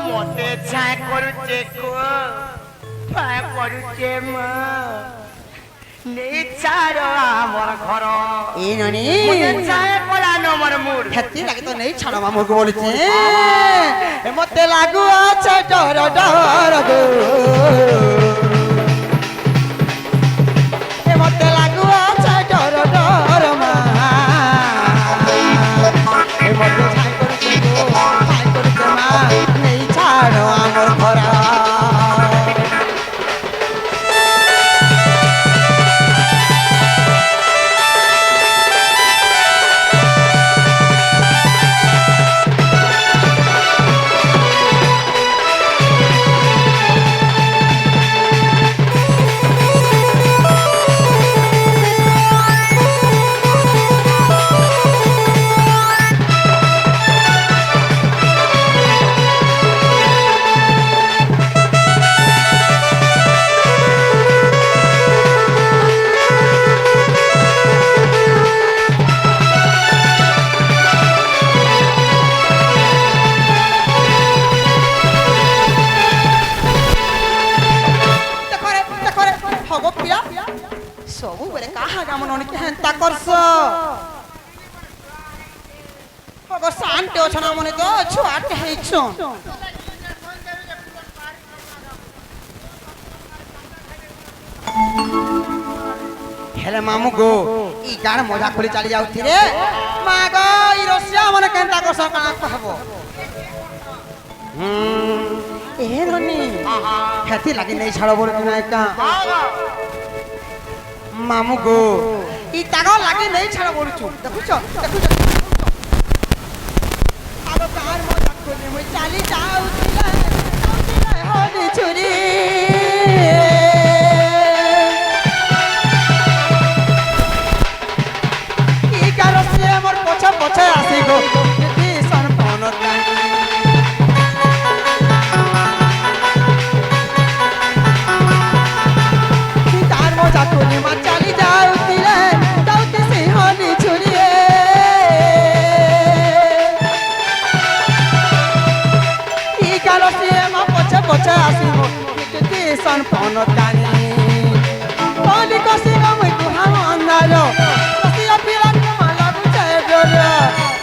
মতে ছাই করছে গো ফাই করছে মা নেই ছাড় আমার ঘর এই ননি মতে ছাই কলানো আমার মুড খেতি লাগে তো নেই ছাড়ো মামুকে বলেছে মতে লাগু আছে ডর ডর গো মতে লাগু আছে ডর ডর মা মতে ছাই করছে গো ছাই করছে মা নেই ছাড়ো আমার ঘর ସବୁବେଳେ କାହା କାମ ନନିକି ହେନ୍ତା କରସ ହଗ ଶାନ୍ତେ ଅଛ ନା ମନେ ତ ଛୁଆଟେ ହେଇଛ ହେଲେ ମାମୁ ଗো ଇ ଗାଁ ମଜା ଖୋଲି ଚାଲି ଯାଉଥି ରେ ମା ଗো ଇ ରସିଆ ମନେ କେନ୍ତା କରସ କାଣା କହିବ ଏ ନନି ହେତି ଲାଗି ନେଇ ଛାଡ଼ ବୋଲ କି ନାଇଁ କା মামু গো ই তাগো লাগি নেই ছাড়া বলছু দেখুছ আরো কার মজা করে মই চালি যাউতিলে হনি ছুরি কি কারো সে মোর পছা পছা আসি গো কি সন পন কি তার মজা করে মা চালি যাউতিলে দাউতে সে হনি ছুরি কি কারো সে মা পছা পছা আসি গো কি সন পন তানি পানি কসি গামই তু হাম আন্দার কসি আপিলা কমালা বুঝায় ডর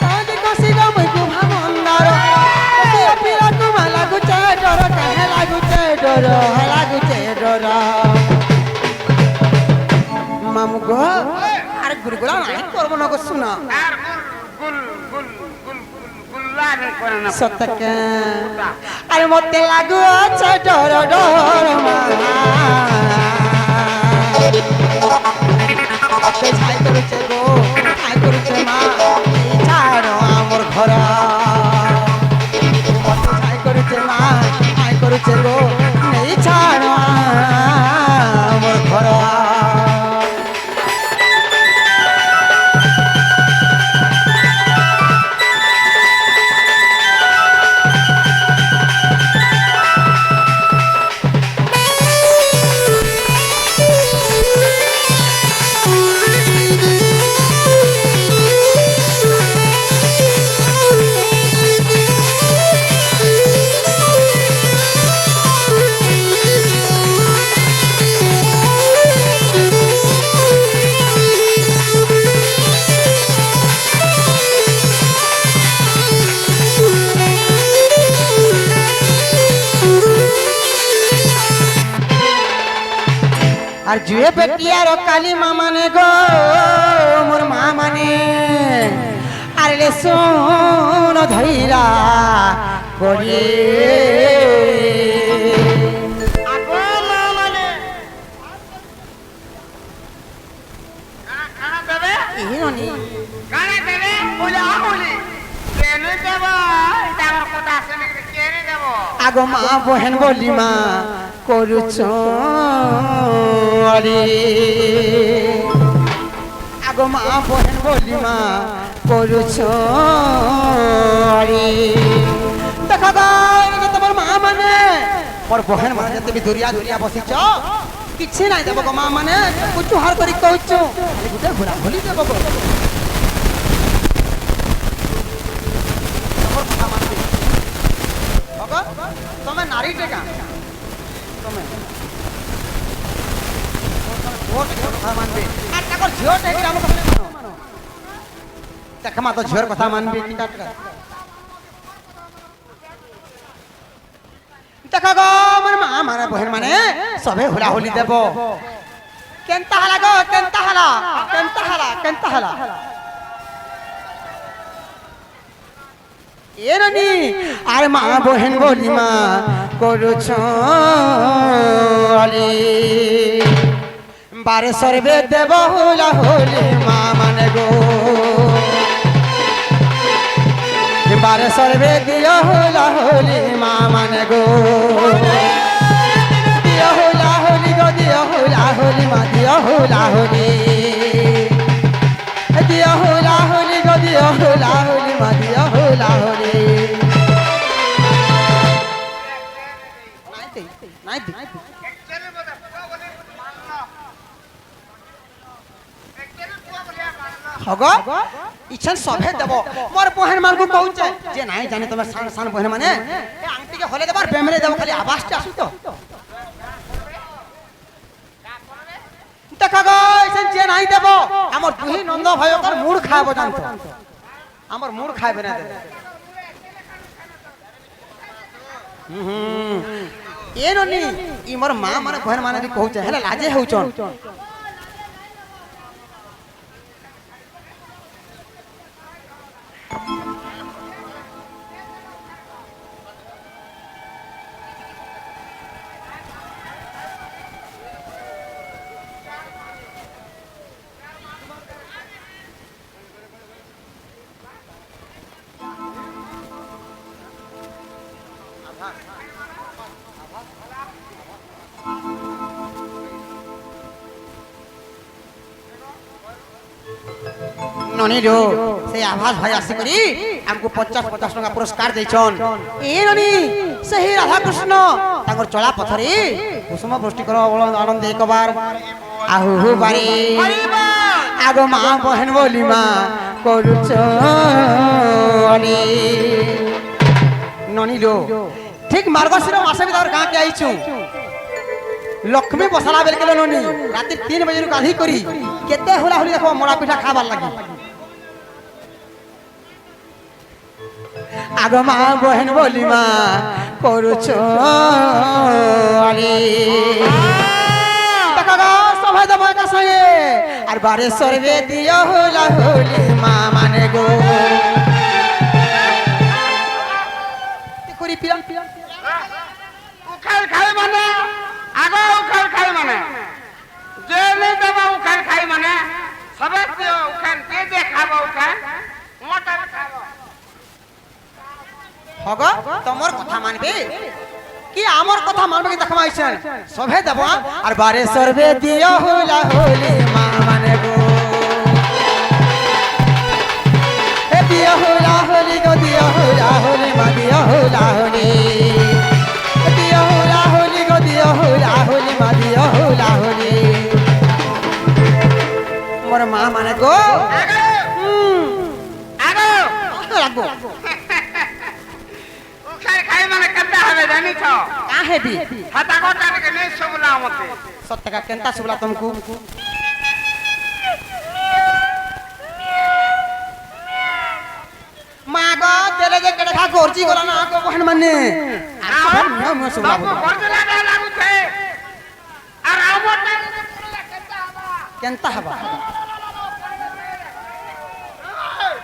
পানি কসি গামই তু হাম আন্দার কসি আপিলা কমালা বুঝায় ডর কাহে লাগুছে ডর লাগুছে ডর মুগ আরে গুলগুলা নাই করব না গো শোনা আর গুল গুল গুল গুল্লা রে করে না সতকে আরে মতে লাগু আছে ডর ডর মা ছাই করছে গো ছাই করছে মা এই ছাড়ো আমার ঘর ছাই করছে মা ছাই করছে গো এই ছাড়ো আমার ঘর আর জুয়ে পেটিয়ার কালী মা মানে গো মোর মা মানে আর লে সোন ধৈরা করি আগো মা মানে খানা দেবে ইহনি খানা দেবে বলে আমলি কেনে দেব এটা আমার কথা আছে নাকি কেনে দেব আগো মা বহেন বলি মা করুছ আরে আগো মা বহেন বলি মা করুছ আরে দেখা গাই তোমার মা মানে মোর বহেন মানে তুমি দুরিয়া দুরিয়া বসিছ কিছু নাই দেব গো মা মানে কুচু হার করি কହୁଛୁ গুটে ঘোরা ভুলি দেব গো তোমার কথা মানবি বাবা তুমি নারী টেকা তুমি ওর কথা মানবি আর তাকর ঝিও টেকি রাম কথা মানো দেখ মা তো ঝিওর কথা মানবি কি টাকা দেখা গো আমার মা মানে বহেন মানে সবে হুলা হুলি দেব কেনতা হালা গো কেনতা হালা কেনতা হালা কেনতা হালা এরনি আর মা বহেন বলি মা করুছ আলি বারে সর্বে দেব হুলা হুলি মা মানে গো বারে সর্বে দিও হুলা হুলি মা মানে গো দিও হুলা হুলি গো দিও হুলা হুলি মা দিও হুলা হুলি দিও হুলা হুলি গো দিও হুলা হুলি মা দিও হুলা হুলি নাই দি একচেলে বলে পুয়া বলে মানলো একচেলে পুয়া বলে মানলো হগ ইচ্ছান সভে দেব মোর বহেন মানকু কହୁছে যে নাই জানে তুমি সান সান বহেন মানে এ আংটিকে হলে দেবার প্রেমরে দেব খালি আবাসটা আসু তো দেখা গো ইচ্ছান যে নাই দেব আমার দুহি নন্দ ভয়কর মুড় খাইব জানতো আমার মুড় খাইবে না দেবে ಏನೊನ್ನಿ ಈ ಮೊರ ಮಾ ಮನ ಬಹನ ಮನ भी कहूछ हेला लाजे होउछन ननीरो से आवाज भाई आसी करी हमको 50-50 टका पुरस्कार दैछन ए ननी सही राधा कृष्ण तांगर चला पथरी कुसुम वृष्टि करो आनंद एक बार आहु बारी आगो मां बहन बोली मां करूछ अली ननीरो ठीक मार्गशीर मासे भी तार गां के आइछु लक्ष्मी बसला बेल के ननी रात 3 बजे काधी करी केते होला होली देखो मोड़ा पिठा खाबार लागी आगो मां बहन बोली मां करूछ अली देखो गो सभे दबा का संगे আর বারে সর্বে দিও হোলা হোলি মা মানে গো করি পিরাম পিরাম উখাল খাই মানে আগো উখাল খাই মানে যে নেই দেবা উখাল খাই মানে সবে দিও উখাল কে দে খাবো উখাল মোটা খাবো হগ তোমার কথা মানবে কি আমার কথা মানবে কি দেখা মাইছেন সবে দেব আর বারে সর্বে দিও হোলা হোলি মা মানে গো এ দিও হোলা হোলি গো দিও হোলা হোলি মা দিও হোলা হোলি দিও হোলা হোলি গো দিও হোলা হোলি মা দিও হোলা হোলি মোর মা মানে গো আগো লাগবো উখাল খাই মানে কেনটা হবে জানিছ কাহে বি হাতা গোটা কে নেই সবলা মতে সত্যকা কেনতা সুবলা তুমকু মা গো তেলে যে কেড়ে খা করছি গলা না গো বহন মানে আর নিয়ম সুবলা বাবু করতে লাগা লাগুছে আর আমটা কেনটা কেনতা হবে হবা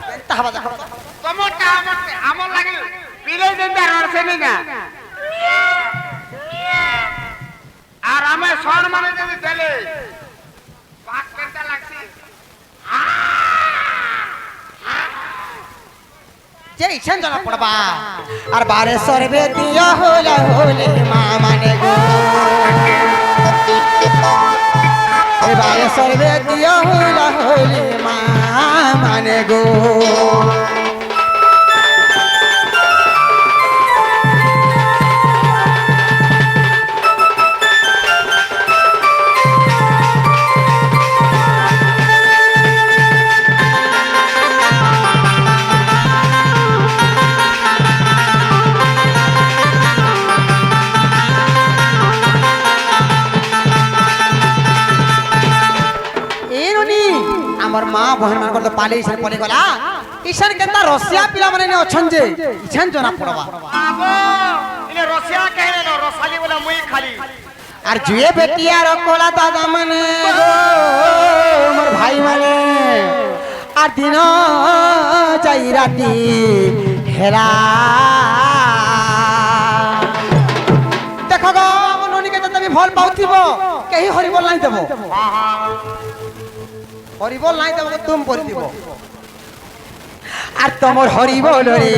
কেনতা হবা দেখো তোমারটা আমার লাগে পিলে দিন আর সেনি না আর আমি সর মানে যদি চলে পাক কেনটা লাগছে যে ইচ্ছান জানা পড়বা আর বারে সর্বে দিয়া হোলা হোলি মা মানে গো এ বারে সর্বে দিয়া হোলা হোলি মা মানে গো আমার মা বহন মান তো পালে ইসান পলে গলা ইসান কেনতা রসিয়া পিলা মানে নে অছন যে ইসান জনা পড়বা বাবু ইনে রসিয়া কহে না রসালি বলে মুই খালি আর জুয়ে বেটিয়া রকলা দাদা মানে গো মোর ভাই মানে আর দিন যাই রাতি হেরা দেখো গো আমার ননিকে তুমি ভাল পাউথিব কেহি হরিবল নাই দেব হরিবল নাই দেব তুমি পড়ি দিব আর তোমার হরিবল রে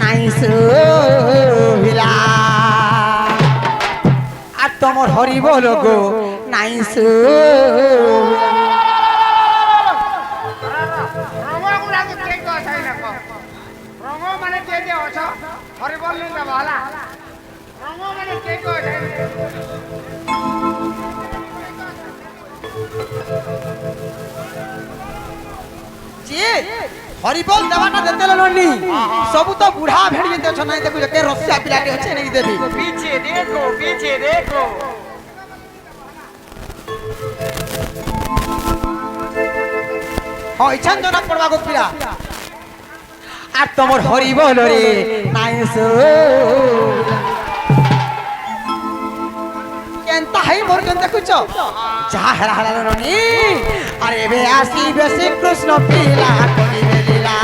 নাই সুভিলা আর তোমার হরিবল গো নাই রঙগুলা তো ঠিক আছে না কো রঙ মানে যে যে অছ হরি বললি না ভালা রঙ মানে ঠিক আছে যে হরিবল দেবাটা দেতে লনি সবু তো বুড়া ভেড়ি যেতে অছ নাই দেখু কে রসিয়া পিলাটি আছে নেই দেবি पीछे देखो হয় ইচ্ছান জনা পড়বা গো পিলা আর তোমার হরিবল রে নাই কেনতা হাই মোর কেন দেখুছ যা হেরা হেরা লনি আর এবে আসিবে শ্রী কৃষ্ণ পিলা করিবে লীলা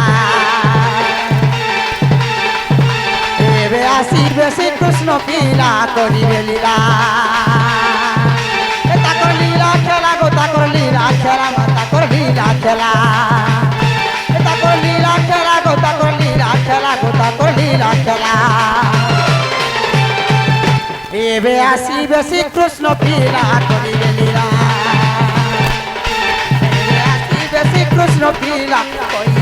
এবে আসিবে শ্রী কৃষ্ণ পিলা করিবে লীলা তাকর লীলা খেলা গো তাকর লীলা খেলা তাকর লীলা খেলা তাকর লীলা খেলা গো তাকর লীলা খেলা গো তাকর লীলা খেলা এবে আসিবে শ্রী কৃষ্ণ পিলা করিবে লীলা এবে আসিবে শ্রী কৃষ্ণ পিলা করিবে